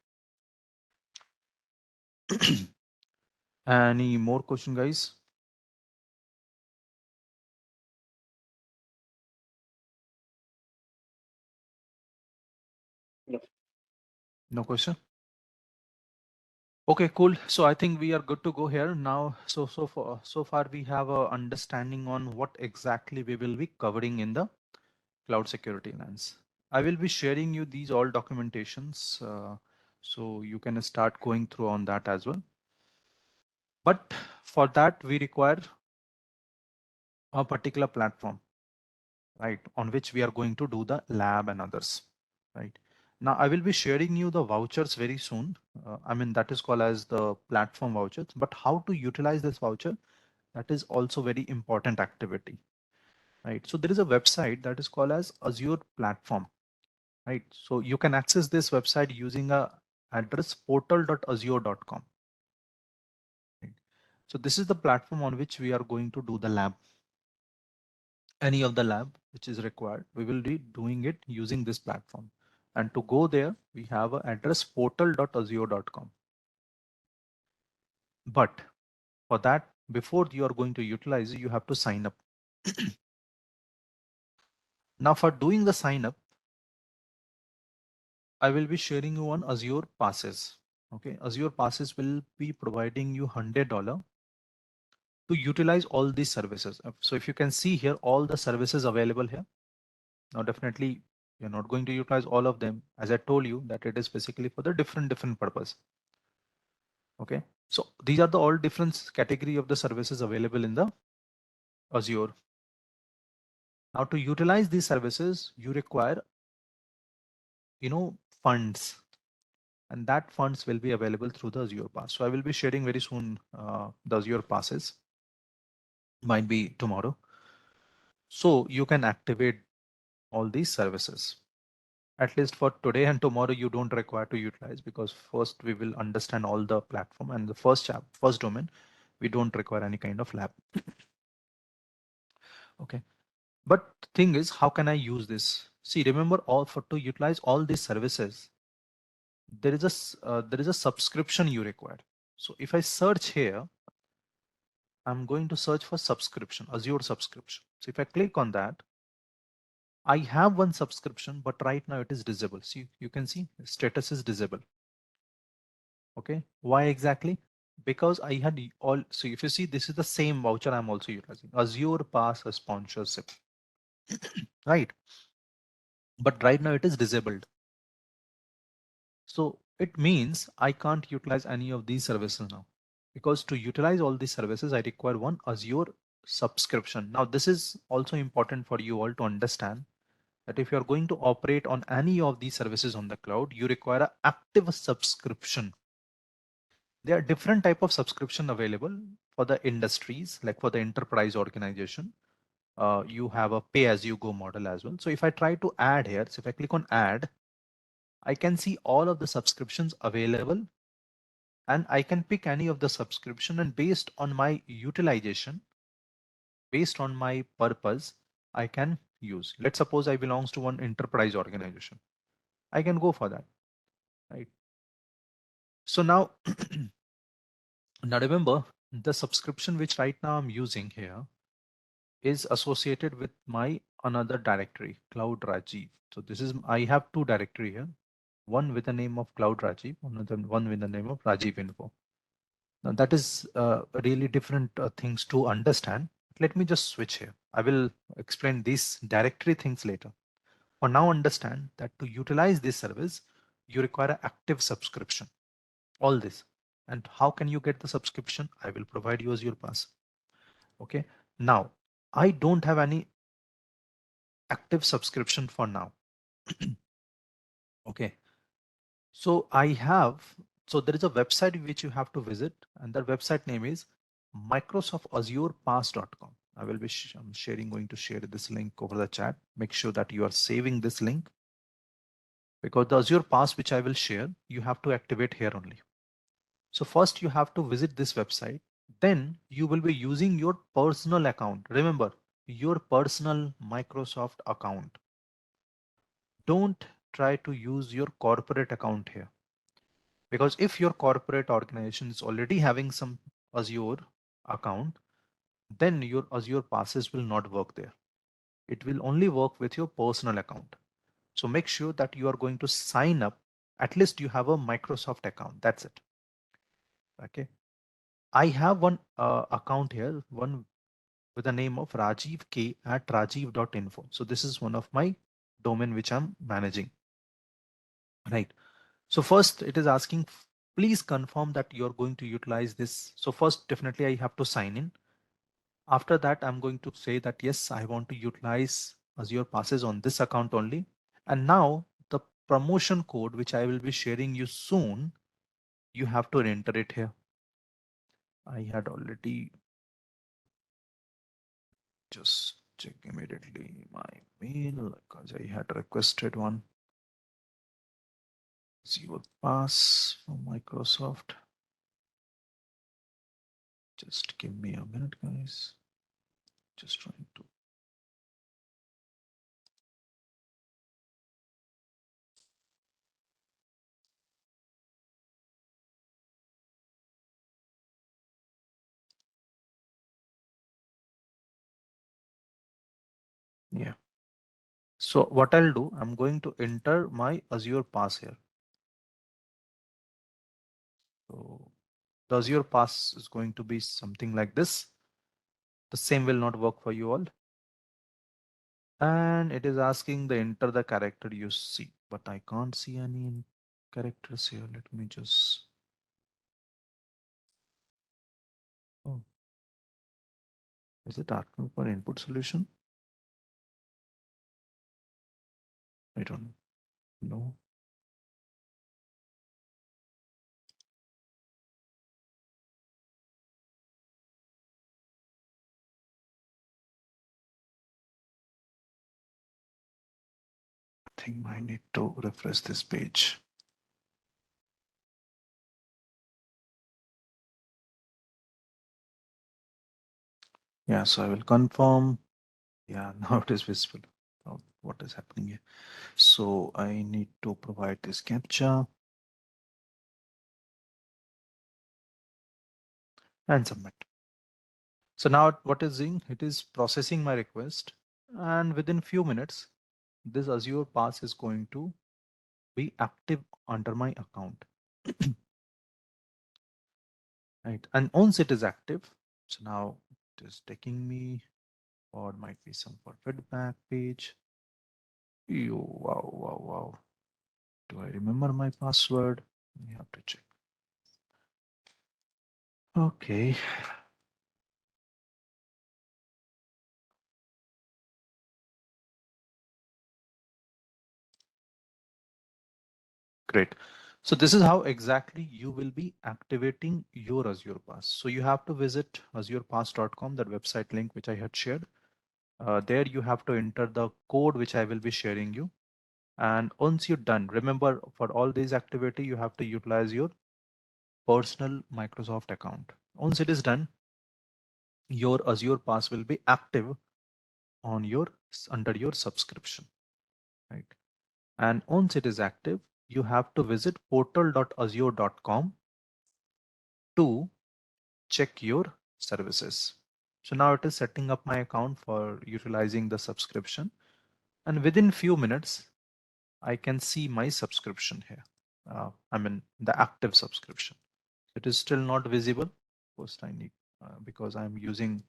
S1: Any more question, guys? No question? Okay, cool. So I think we are good to go here now. So far we have a understanding on what exactly we will be covering in the cloud security lens. I will be sharing you these all documentations, so you can start going through on that as well. But for that we require a particular platform, right, on which we are going to do the lab and others, right? Now I will be sharing you the vouchers very soon. I mean, that is called as the platform vouchers, but how to utilize this voucher, that is also very important activity, right? So there is a website that is called as Azure platform, right? So you can access this website using a address portal.azure.com, right? So this is the platform on which we are going to do the lab. Any of the lab which is required, we will be doing it using this platform. And to go there, we have an address portal.azure.com. But for that, before you are going to utilize, you have to sign up. Now for doing the sign up, I will be sharing you on Azure passes. Okay, Azure passes will be providing you $100 to utilize all these services. So if you can see here, all the services available here. Now, definitely you're not going to utilize all of them. As I told you that it is basically for the different purpose. Okay. So these are the all different category of the services available in the Azure. Now to utilize these services, you require, funds, and that funds will be available through the Azure pass. So I will be sharing very soon the Azure passes, might be tomorrow. So you can activate all these services. At least for today and tomorrow, you don't require to utilize, because first we will understand all the platform, and the first domain, we don't require any kind of lab. Okay. But the thing is, how can I use this? See, remember, all for to utilize all these services, there is a subscription you require. So if I search here, I'm going to search for subscription, Azure subscription. So if I click on that, I have one subscription, but right now it is disabled. See, you can see status is disabled. Okay, why exactly? Because I had all. So if you see, this is the same voucher I'm also utilizing, Azure Pass sponsorship, right? But right now it is disabled. So it means I can't utilize any of these services now, because to utilize all these services, I require one Azure subscription. Now, this is also important for you all to understand that if you're going to operate on any of these services on the cloud, you require an active subscription. There are different type of subscription available for the industries, like for the enterprise organization. You have a pay as you go model as well. So if I try to add here, so if I click on add, I can see all of the subscriptions available, and I can pick any of the subscription, and based on my utilization, based on my purpose, I can use. Let's suppose I belongs to one enterprise organization. I can go for that, right? So now, now remember, the subscription which right now I'm using here is associated with my another directory, Cloud Rajiv. So this is, I have two directory here, one with the name of Cloud Rajiv, another one with the name of Rajiv Info. Now that is really different things to understand. Let me just switch here. I will explain these directory things later. For now, understand that to utilize this service, you require an active subscription. All this. And how can you get the subscription? I will provide you Azure Pass. Okay. Now, I don't have any active subscription for now. Okay. So I have, so there is a website which you have to visit, and the website name is microsoftazurepass.com. I will be I'm sharing, going to share this link over the chat. Make sure that you are saving this link, because the Azure Pass which I will share, you have to activate here only. So first you have to visit this website. Then you will be using your personal account. Remember, your personal Microsoft account. Don't try to use your corporate account here. Because if your corporate organization is already having some Azure account, then your Azure passes will not work there. It will only work with your personal account. So make sure that you are going to sign up. At least you have a Microsoft account. That's it. Okay. I have one account here, one with the name of Rajiv K at rajiv.info. So this is one of my domain which I'm managing. Right. So first it is asking, please confirm that you're going to utilize this. So first, definitely I have to sign in. After that, I'm going to say that, yes, I want to utilize Azure passes on this account only. And now the promotion code, which I will be sharing you soon, you have to enter it here. I had already just check immediately my mail because I had requested one. Azure Pass from Microsoft. Just give me a minute, guys. Just trying to. Yeah. So what I'll do, I'm going to enter my Azure Pass here. So the Azure Pass is going to be something like this. The same will not work for you all. And it is asking the enter the character you see, but I can't see any characters here. Let me just. Oh, is it asking for input solution? I don't know.
S2: think I need to refresh this page. Yeah, so I will confirm. Yeah, now it is visible. Oh, what is happening here? So I need to provide this captcha and submit. So now what is doing? It is processing my request, and within few minutes, this Azure Pass is going to be active under my account. Right, and once it is active, so now it is taking me, or might be some for feedback page. Wow, wow, wow. Do I remember my password? We have to check. Okay. Great. So this is how exactly you will be activating your Azure Pass. So you have to visit azurepass.com, that website link which I had shared. There you have to enter the code which I will be sharing you. And once you're done, remember for all these activity, you have to utilize your personal Microsoft account. Once it is done, your Azure Pass will be active on your under your subscription, right? And once it is active, you have to visit portal.azure.com to check your services. So now it is setting up my account for utilizing the subscription. And within few minutes, I can see my subscription here. I mean, the active subscription. It is still not visible. First, I need, because I'm using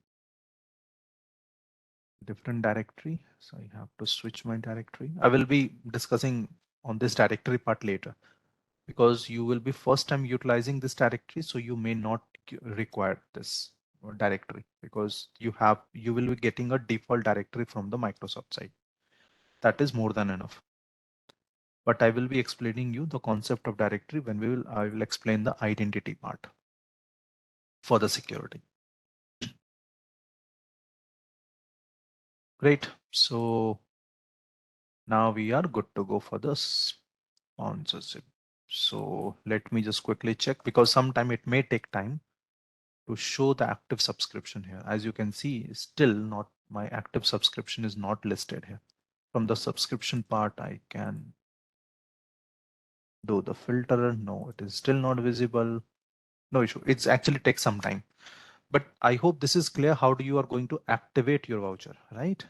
S2: different directory. So I have to switch my directory. I will be discussing on this directory part later, because you will be first time utilizing this directory. So you may not require this directory, because you will be getting a default directory from the Microsoft side. That is more than enough. But I will be explaining you the concept of directory when I will explain the identity part for the security. Great. So now we are good to go for the sponsorship. So let me just quickly check, because sometime it may take time to show the active subscription here. As you can see, still not, my active subscription is not listed here. From the subscription part, I can do the filter. No, it is still not visible. No issue. It's actually takes some time. But I hope this is clear how you are going to activate your voucher, right?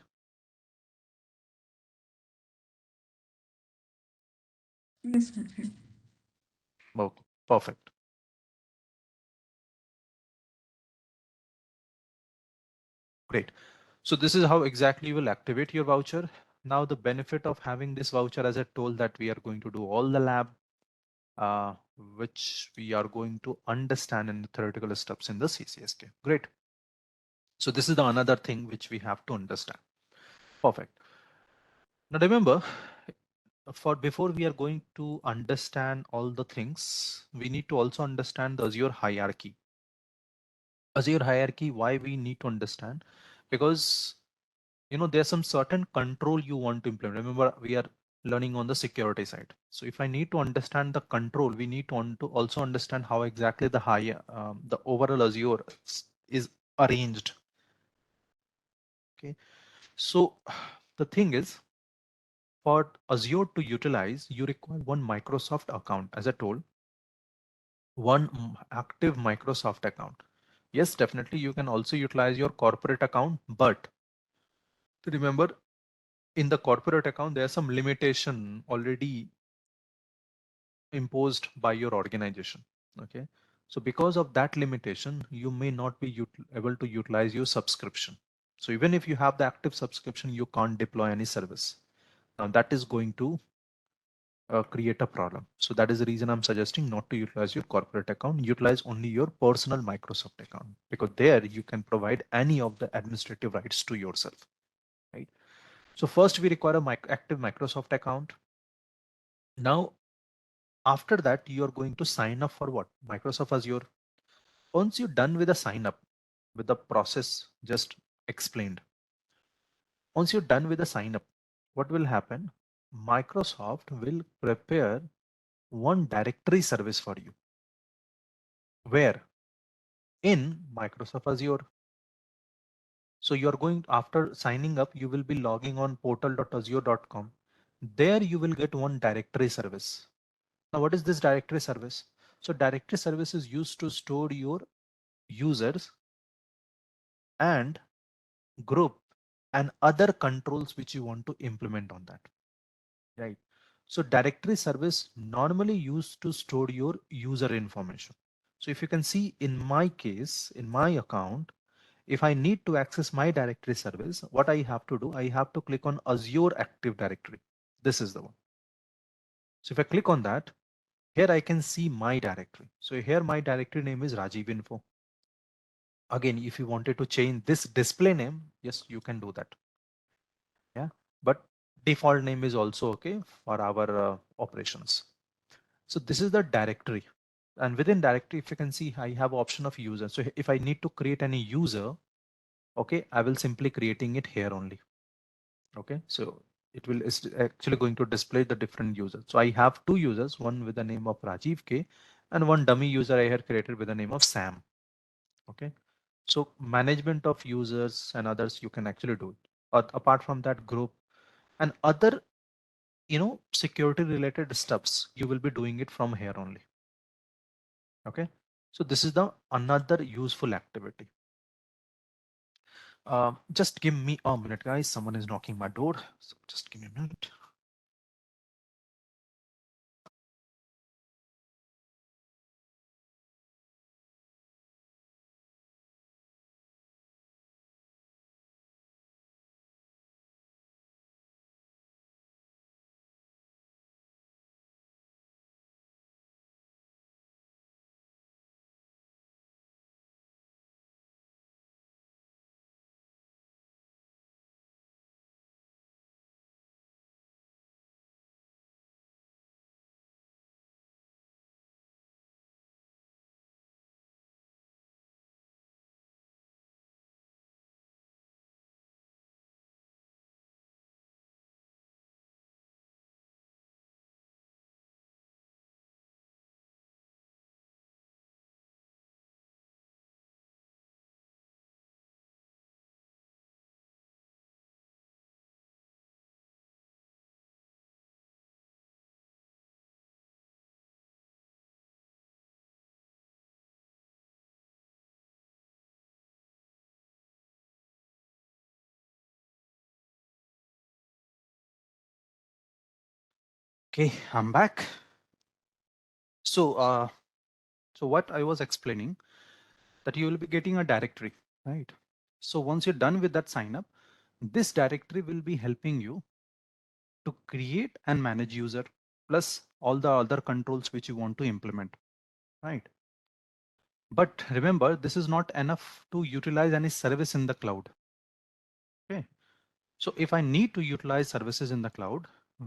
S4: Yes, sir.
S2: Okay, perfect. Great. So this is how exactly you will activate your voucher. Now the benefit of having this voucher, as I told, that we are going to do all the lab, which we are going to understand in the theoretical steps in the CCSK. Great. So this is the another thing which we have to understand. Perfect. Now remember, for before we are going to understand all the things, we need to also understand the Azure hierarchy. Azure hierarchy, why we need to understand? Because there's some certain control you want to implement. Remember, we are learning on the security side. So if I need to understand the control, we need to want to also understand how exactly the overall Azure is arranged. Okay. So the thing is, for Azure to utilize, you require one Microsoft account, as I told, one active Microsoft account. Yes, definitely you can also utilize your corporate account, but remember, in the corporate account, there's some limitation already imposed by your organization. Okay. So because of that limitation, you may not be able to utilize your subscription. So even if you have the active subscription, you can't deploy any service. Now that is going to create a problem. So that is the reason I'm suggesting not to utilize your corporate account, utilize only your personal Microsoft account, because there you can provide any of the administrative rights to yourself, right? So first we require a active Microsoft account. Now, after that, you are going to sign up for what? Microsoft Azure. Once you're done with the sign up, with the process just explained, once you're done with the sign up, what will happen?
S1: Microsoft will prepare one directory service for you. Where? In Microsoft Azure. So you are going, after signing up, you will be logging on portal.azure.com. There you will get one directory service. Now, what is this directory service? So directory service is used to store your users and group and other controls which you want to implement on that, right? So directory service normally used to store your user information. So if you can see in my case, in my account, if I need to access my directory service, what I have to do, I have to click on Azure Active Directory. This is the one. So if I click on that, here I can see my directory. So here my directory name is Rajiv Info. Again, if you wanted to change this display name, yes, you can do that. Yeah, but default name is also okay for our operations. So this is the directory, and within directory, if you can see, I have option of user. So if I need to create any user, okay, I will simply creating it here only. Okay, so it will is actually going to display the different users. So I have two users, one with the name of Rajiv K and one dummy user I had created with the name of Sam. Okay, so management of users and others you can actually do it. But apart from that, group and other, security related stuffs, you will be doing it from here only. Okay, so this is the another useful activity. Just give me a minute, guys. Someone is knocking my door, so just give me a minute. Okay, I'm back. So what I was explaining, that you will be getting a directory, right? So once you're done with that sign up, this directory will be helping you to create and manage user plus all the other controls which you want to implement, right? But remember, this is not enough to utilize any service in the cloud. Okay. So if I need to utilize services in the cloud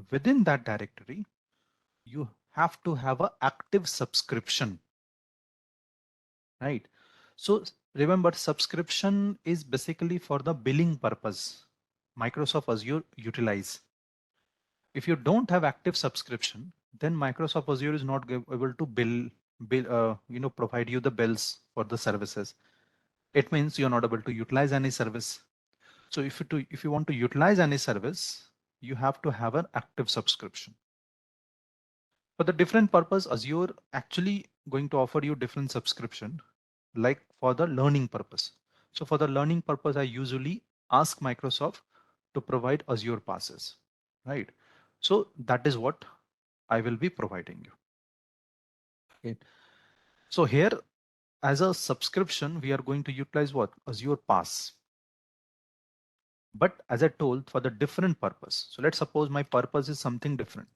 S1: within that directory, you have to have an active subscription, right? So remember, subscription is basically for the billing purpose. Microsoft Azure utilize. If you don't have active subscription, then Microsoft Azure is not able to provide you the bills for the services. It means you're not able to utilize any service. So if you want to utilize any service, you have to have an active subscription. For the different purpose, Azure actually going to offer you different subscription, like for the learning purpose. So for the learning purpose, I usually ask Microsoft to provide Azure passes, right? So that is what I will be providing you. Okay. So here, as a subscription, we are going to utilize what? Azure Pass. But as I told, for the different purpose. So let's suppose my purpose is something different.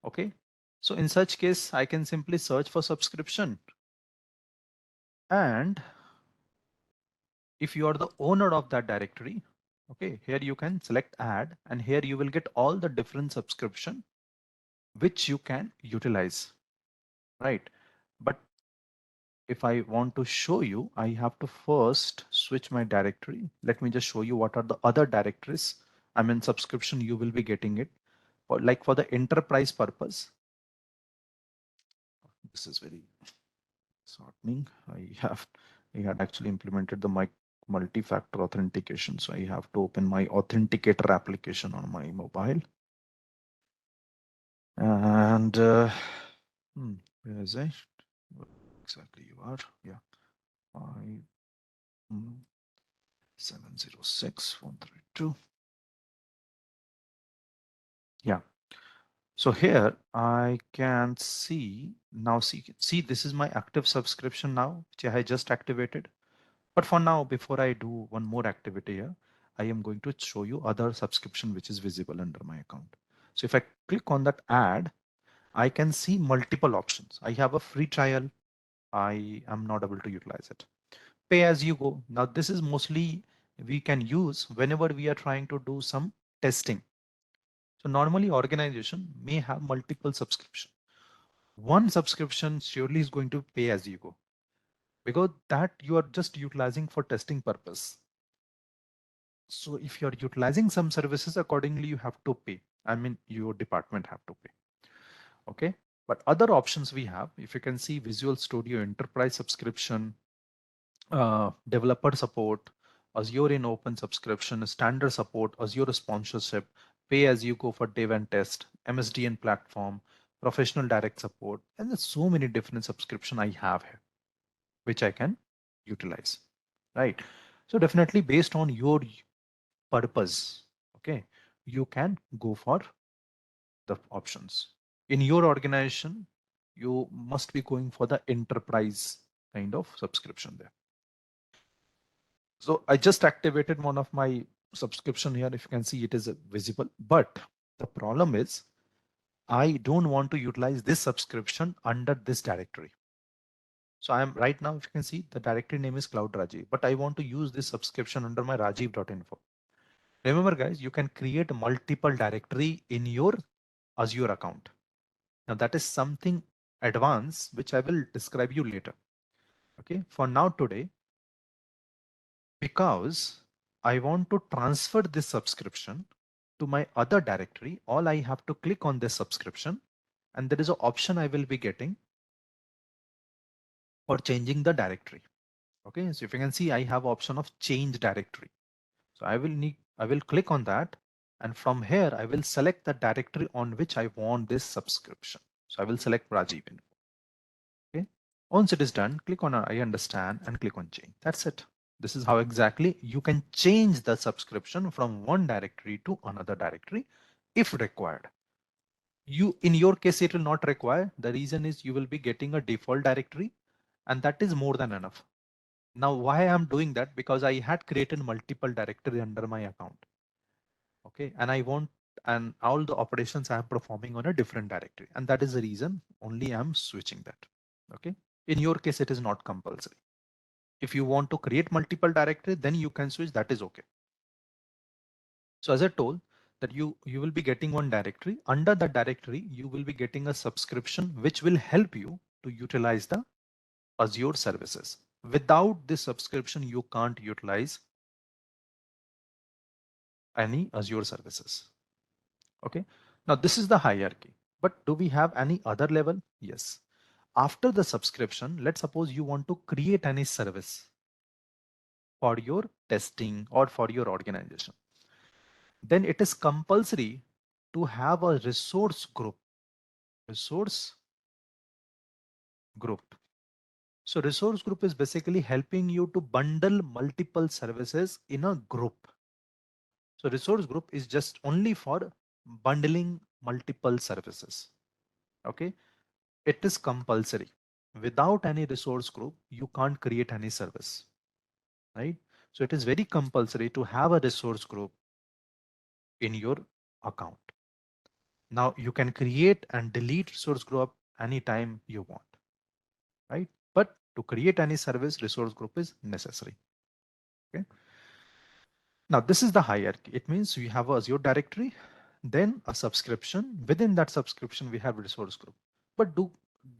S1: Okay. So in such case, I can simply search for subscription. And if you are the owner of that directory, okay, here you can select add, and here you will get all the different subscription which you can utilize, right? But if I want to show you, I have to first switch my directory. Let me just show you what are the other directories. I mean, subscription, you will be getting it. like for the enterprise purpose, this is very disheartening. I had actually implemented the multi-factor authentication. So I have to open my authenticator application on my mobile. And where is it? Where exactly you are? Yeah. 706-132. Yeah. So here I can see now, see this is my active subscription now, which I just activated. But for now, before I do one more activity here, I am going to show you other subscription which is visible under my account. So if I click on that ad, I can see multiple options. I have a free trial. I am not able to utilize it. Pay as you go. Now this is mostly we can use whenever we are trying to do some testing. So normally organization may have multiple subscription. One subscription surely is going to pay as you go, because that you are just utilizing for testing purpose. So if you're utilizing some services accordingly, you have to pay. I mean, your department have to pay. Okay. But other options we have, if you can see Visual Studio Enterprise subscription, developer support, Azure in Open subscription, standard support, Azure sponsorship, pay as you go for dev and test, MSDN platform, professional direct support, and there's so many different subscription I have here, which I can utilize, right? So definitely based on your purpose, okay, you can go for the options. In your organization, you must be going for the enterprise kind of subscription there. So I just activated one of my subscription here. If you can see, it is visible, but the problem is I don't want to utilize this subscription under this directory. So I am right now, if you can see, the directory name is Cloud Rajiv, but I want to use this subscription under my rajiv.info. Remember guys, you can create multiple directory in your Azure account. Now that is something advanced, which I will describe you later. Okay, for now today, because I want to transfer this subscription to my other directory, all I have to click on this subscription, and there is an option I will be getting for changing the directory. Okay, so if you can see, I have option of change directory. So I will click on that, and from here I will select the directory on which I want this subscription. So I will select Rajiv Info. Okay. Once it is done, click on I understand and click on change. That's it. This is how exactly you can change the subscription from one directory to another directory if required. In your case, it will not require. The reason is you will be getting a default directory, and that is more than enough. Now, why I'm doing that? Because I had created multiple directory under my account. Okay. And all the operations I'm performing on a different directory. And that is the reason only I'm switching that. Okay. In your case, it is not compulsory. If you want to create multiple directory, then you can switch. That is okay. So as I told that you will be getting one directory. Under that directory, you will be getting a subscription which will help you to utilize the Azure services. Without this subscription, you can't utilize any Azure services. Okay. Now this is the hierarchy. But do we have any other level? Yes. After the subscription, let's suppose you want to create any service for your testing or for your organization. Then it is compulsory to have a resource group. Resource group. So resource group is basically helping you to bundle multiple services in a group. So resource group is just only for bundling multiple services. Okay. It is compulsory. Without any resource group, you can't create any service. Right. So it is very compulsory to have a resource group in your account. Now you can create and delete resource group anytime you want, right? But to create any service, resource group is necessary. Okay. Now this is the hierarchy. It means we have a Azure directory, then a subscription. Within that subscription, we have resource group. But do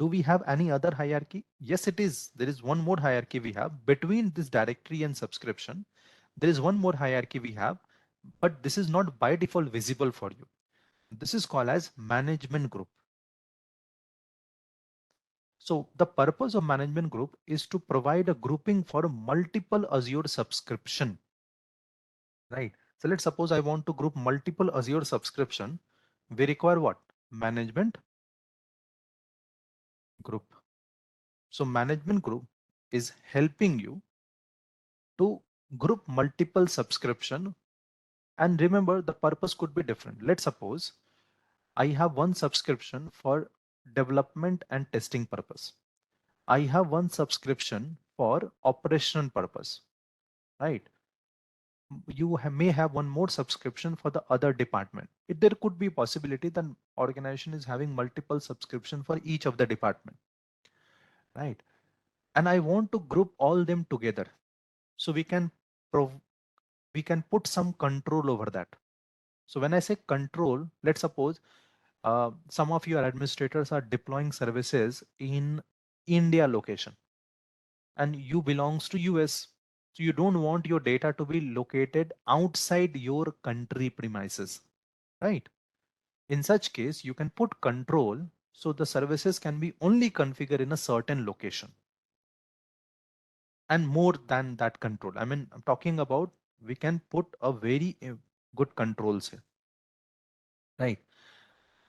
S1: we have any other hierarchy? Yes, it is. There is one more hierarchy we have between this directory and subscription. There is one more hierarchy we have, but this is not by default visible for you. This is called as management group. So the purpose of management group is to provide a grouping for multiple Azure subscription, right? So let's suppose I want to group multiple Azure subscription. We require what? Management group. So management group is helping you to group multiple subscription. And remember, the purpose could be different. Let's suppose I have one subscription for development and testing purpose. I have one subscription for operational purpose, right? You may have one more subscription for the other department. There could be possibility that organization is having multiple subscription for each of the department, right? And I want to group all them together. So we can put some control over that. So when I say control, let's suppose some of your administrators are deploying services in India location and you belongs to US. So you don't want your data to be located outside your country premises, right? In such case, you can put control so the services can be only configured in a certain location. And more than that control, I mean, I'm talking about we can put a very good controls here, right?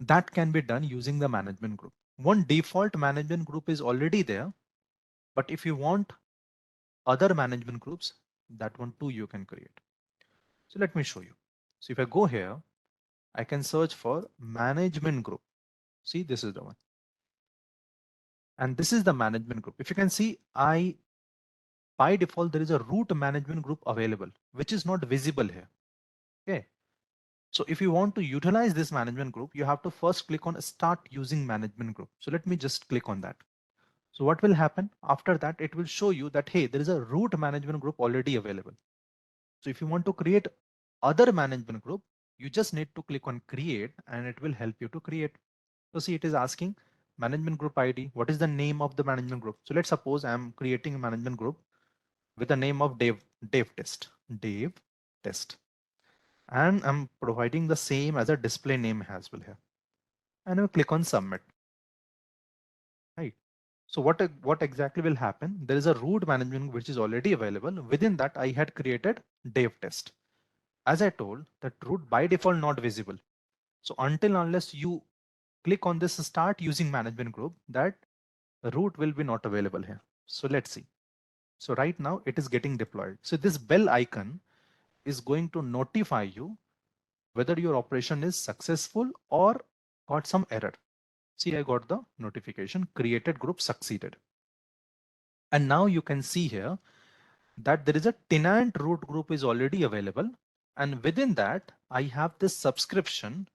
S1: That can be done using the management group. One default management group is already there, but if you want other management groups, that one too you can create. So let me show you. So if I go here, I can search for management group. See, this is the one. And this is the management group. If you can see, by default, there is a root management group available, which is not visible here. Okay. So if you want to utilize this management group, you have to first click on start using management group. So let me just click on that. So what will happen after that? It will show you that, hey, there is a root management group already available. So if you want to create other management group, you just need to click on create and it will help you to create. So see, it is asking management group ID. What is the name of the management group? So let's suppose I'm creating a management group with the name of dev test. And I'm providing the same as a display name as well here. And I'll click on submit. Right. So what exactly will happen? There is a root management which is already available. Within that, I had created dev test. As I told, that root by default not visible. So until unless you click on this start using management group, that root will be not available here. So let's see. So right now it is getting deployed. So this bell icon is going to notify you whether your operation is successful or got some error. See, I got the notification created group succeeded. And now you can see here that there is a tenant root group is already available. And within that, I have this subscription.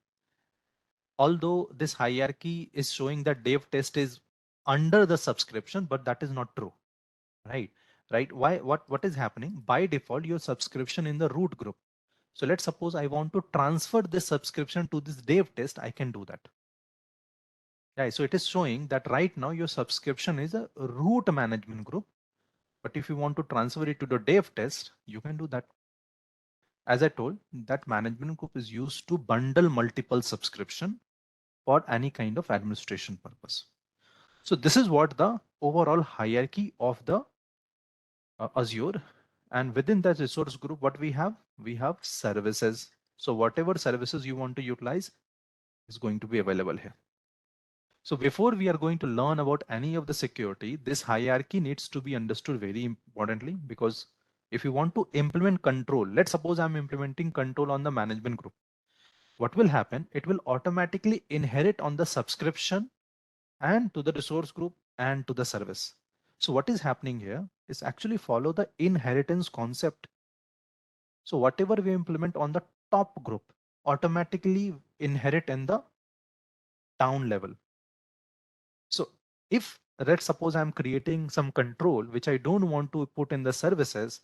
S1: Although this hierarchy is showing that dev test is under the subscription, but that is not true, right? Right? Why? What is happening? By default, your subscription in the root group. So let's suppose I want to transfer this subscription to this dev test. I can do that. Yeah, so it is showing that right now your subscription is a root management group. But if you want to transfer it to the dev test, you can do that. As I told, that management group is used to bundle multiple subscription for any kind of administration purpose. So this is what the overall hierarchy of the Azure. And within that resource group, what we have services. So whatever services you want to utilize is going to be available here. So before we are going to learn about any of the security, this hierarchy needs to be understood very importantly, because if you want to implement control, let's suppose I'm implementing control on the management group. What will happen? It will automatically inherit on the subscription and to the resource group and to the service. So what is happening here is actually follow the inheritance concept. So whatever we implement on the top group automatically inherit in the down level. So if let's suppose I'm creating some control which I don't want to put in the services.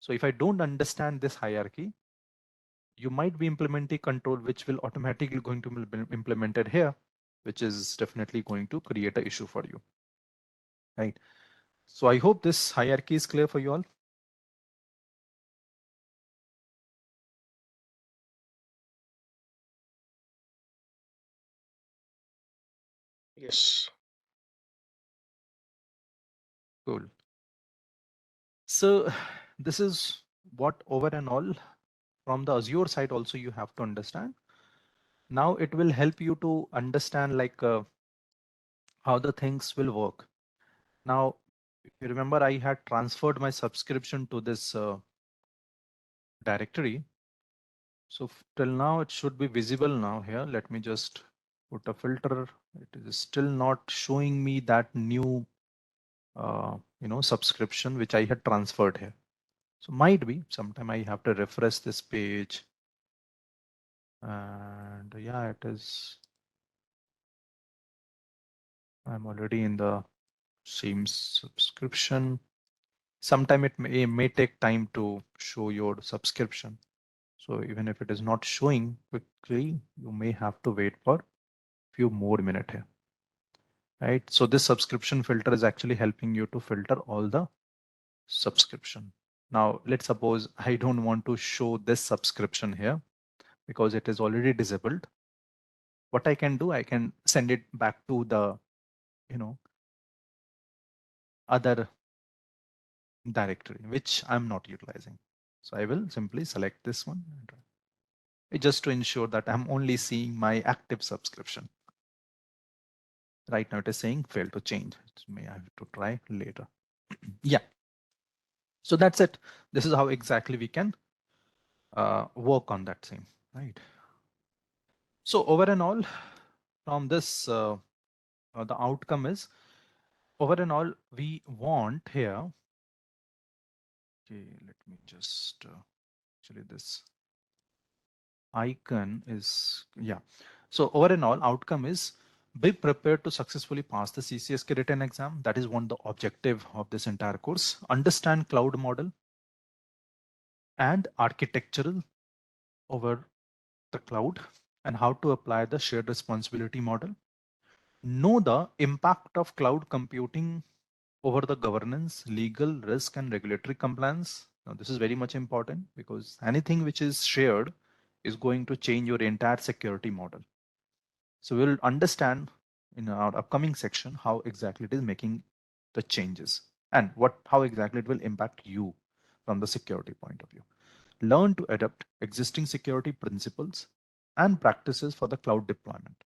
S1: So if I don't understand this hierarchy, you might be implementing control which will automatically going to be implemented here, which is definitely going to create an issue for you. Right. So I hope this hierarchy is clear for you all.
S5: Yes.
S1: Cool. So this is what over and all from the Azure side also you have to understand. Now it will help you to understand like how the things will work. Now, if you remember, I had transferred my subscription to this directory. So till now it should be visible now here. Let me just put a filter. It is still not showing me that new subscription which I had transferred here. So might be sometime I have to refresh this page. And yeah, it is. I'm already in the same subscription. Sometime it may take time to show your subscription. So even if it is not showing quickly, you may have to wait for a few more minutes here. Right. So this subscription filter is actually helping you to filter all the subscription. Now, let's suppose I don't want to show this subscription here because it is already disabled. What I can do, I can send it back to the, other directory, which I'm not utilizing. So I will simply select this one just to ensure that I'm only seeing my active subscription. Right now it is saying fail to change. It may have to try later. Yeah. So that's it. This is how exactly we can work on that same, right? So over and all, from this, the outcome is over and all we want here. Okay, let me just actually this icon is, yeah. So over and all outcome is be prepared to successfully pass the CCSK written exam. That is one the objective of this entire course. Understand cloud model and architectural over the cloud and how to apply the shared responsibility model. Know the impact of cloud computing over the governance, legal, risk, and regulatory compliance. Now, this is very much important because anything which is shared is going to change your entire security model. So we'll understand in our upcoming section how exactly it is making the changes and how exactly it will impact you from the security point of view. Learn to adapt existing security principles and practices for the cloud deployment.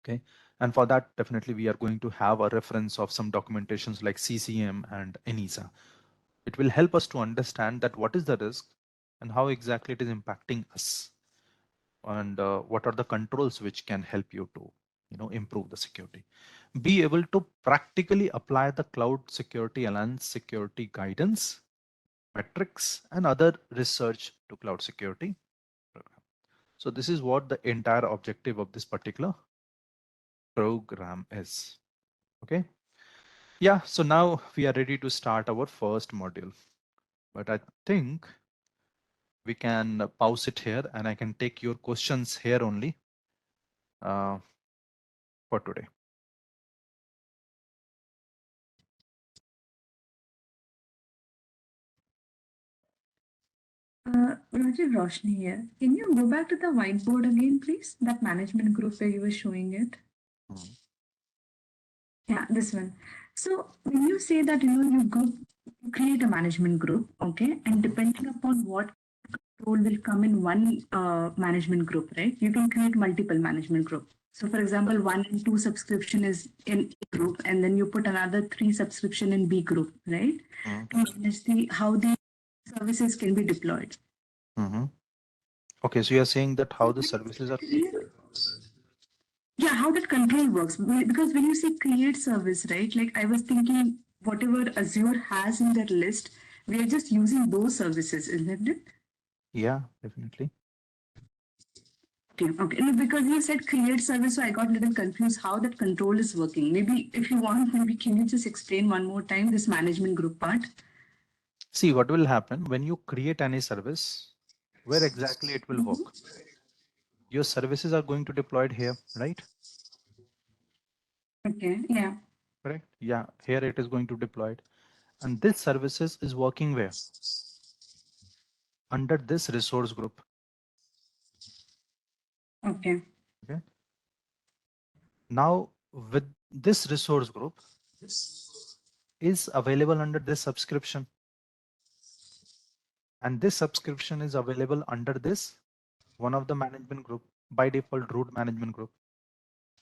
S1: Okay. And for that, definitely we are going to have a reference of some documentations like CCM and ENISA. It will help us to understand that what is the risk and how exactly it is impacting us and what are the controls which can help you to improve the security. Be able to practically apply the cloud security alliance security guidance, metrics, and other research to cloud security program. So this is what the entire objective of this particular program is. Okay. Yeah, so now we are ready to start our first module, but I think we can pause it here and I can take your questions here only for today.
S4: Roger, Roshni here. Can you go back to the whiteboard again, please? That management group where you were showing it.
S1: Hmm.
S4: Yeah, this one. So when you say that you create a management group, okay, and depending upon what role will come in one management group, right? You can create multiple management group. So for example, 1 and 2 subscription is in A group, and then you put another 3 subscription in B group, right?
S1: Hmm.
S4: To manage how the services can be deployed.
S1: Mm-hmm. Okay, so you're saying that how the services are.
S4: Yeah, how that control works. Because when you say create service, right? Like I was thinking whatever Azure has in their list, we are just using those services, isn't it?
S1: Yeah, definitely.
S4: Okay, okay. No, because you said create service, so I got a little confused how that control is working. Maybe if you want, maybe can you just explain one more time this management group part?
S1: See, what will happen when you create any service, where exactly it will work? Your services are going to deployed here, right?
S4: Okay, yeah.
S1: Correct. Yeah, here it is going to deployed. And this services is working where? Under this resource group.
S4: Okay.
S1: Okay. Now with this resource group is available under this subscription, and this subscription is available under this one of the management group, by default root management group,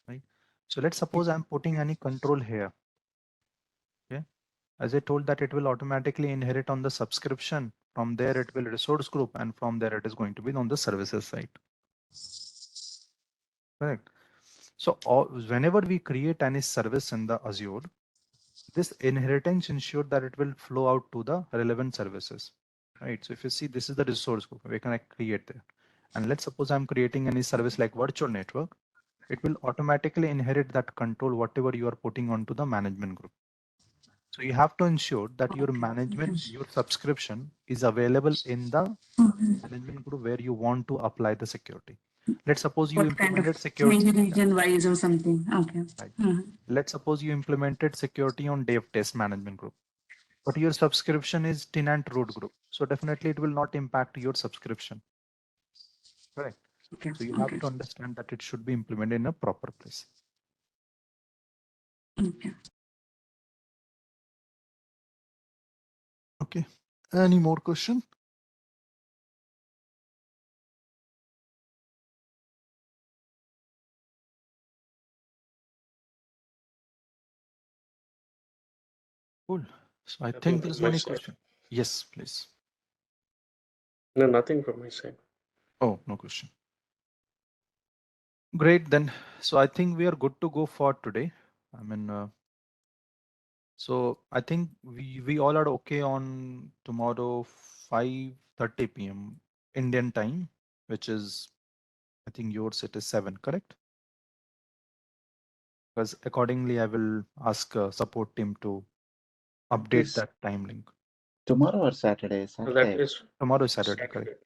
S1: right? So let's suppose I'm putting any control here. Okay, as I told that it will automatically inherit on the subscription, from there it will resource group, and from there it is going to be on the services side, correct? So whenever we create any service in the Azure, this inheritance ensure that it will flow out to the relevant services, right? So if you see, this is the resource group we can create there, and let's suppose I'm creating any service like virtual network, it will automatically inherit that control whatever you are putting onto the management group. So you have to ensure that your management, your subscription is available in the management group where you want to apply the security. Let's suppose you
S4: What kind of
S1: implemented security.
S4: maybe region wise or something? Okay.
S1: Right. Let's suppose you implemented security on dev test management group, but your subscription is tenant root group. So definitely it will not impact your subscription. Correct.
S4: Okay.
S1: So you have to understand that it should be implemented in a proper place.
S4: Okay.
S1: Okay. Any more question? Cool. So I think there's no any question. Yes, please.
S5: No, nothing from my side.
S1: Oh, no question. Great then. So I think we are good to go for today. I mean, so I think we all are okay on tomorrow 5:30 p.m. Indian time, which is, I think yours it is 7, correct? Because accordingly I will ask support team to update that time link.
S3: Tomorrow or Saturday?
S5: That
S3: Saturday.
S5: is
S1: Tomorrow is Saturday, correct?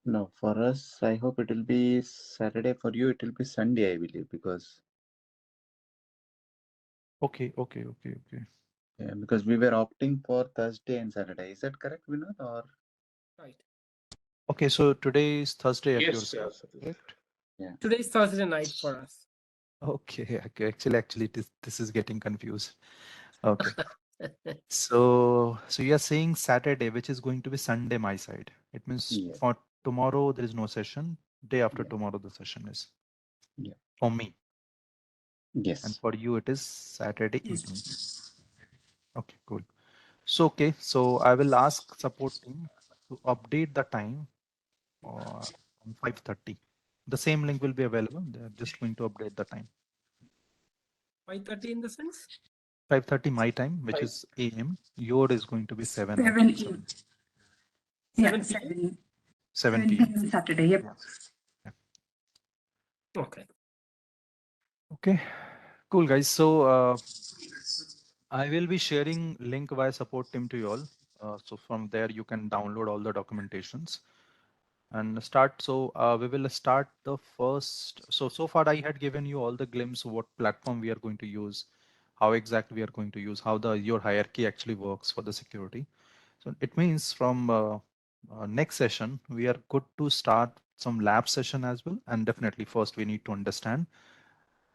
S3: No, for us, I hope it will be Saturday. For you, it will be Sunday, I believe, because
S1: Okay.
S3: yeah, because we were opting for Thursday and Saturday. Is that correct, Vinod? Or
S6: Right.
S1: Okay, so today is Thursday at your
S5: yes,
S1: side,
S5: yes.
S1: correct?
S3: yeah.
S6: Today is Thursday night for us.
S1: Okay, actually this is getting confused. Okay. So you're saying Saturday, which is going to be Sunday my side. It means
S3: Yeah.
S1: for tomorrow there is no session. Day after
S3: Yeah.
S1: tomorrow the session is.
S3: Yeah.
S1: For me.
S3: Yes.
S1: And for you it is Saturday evening. Okay, cool. So okay, so I will ask support team to update the time on 5:30. The same link will be available. They're just going to update the time.
S6: 5:30 in the sense?
S1: 5:30 my time, which is AM. Your is going to be 7 at
S4: 7
S1: 7.
S4: Yeah,
S6: 7
S4: 7.
S1: 7
S4: 7
S1: p.m.
S4: p.m. Saturday. Yep.
S1: Yeah.
S6: Okay.
S1: Okay, cool guys. So I will be sharing link via support team to you all. So from there you can download all the documentations and start. So we will start the first. So far I had given you all the glimpse of what platform we are going to use, how exactly we are going to use, how the your hierarchy actually works for the security. So it means from next session, we are good to start some lab session as well. And definitely first we need to understand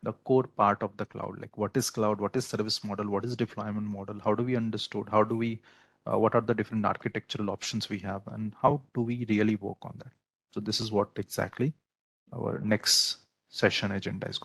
S1: the core part of the cloud, like what is cloud, what is service model, what is deployment model, how do we understood, how do we, what are the different architectural options we have, and how do we really work on that. So this is what exactly our next session agenda is going.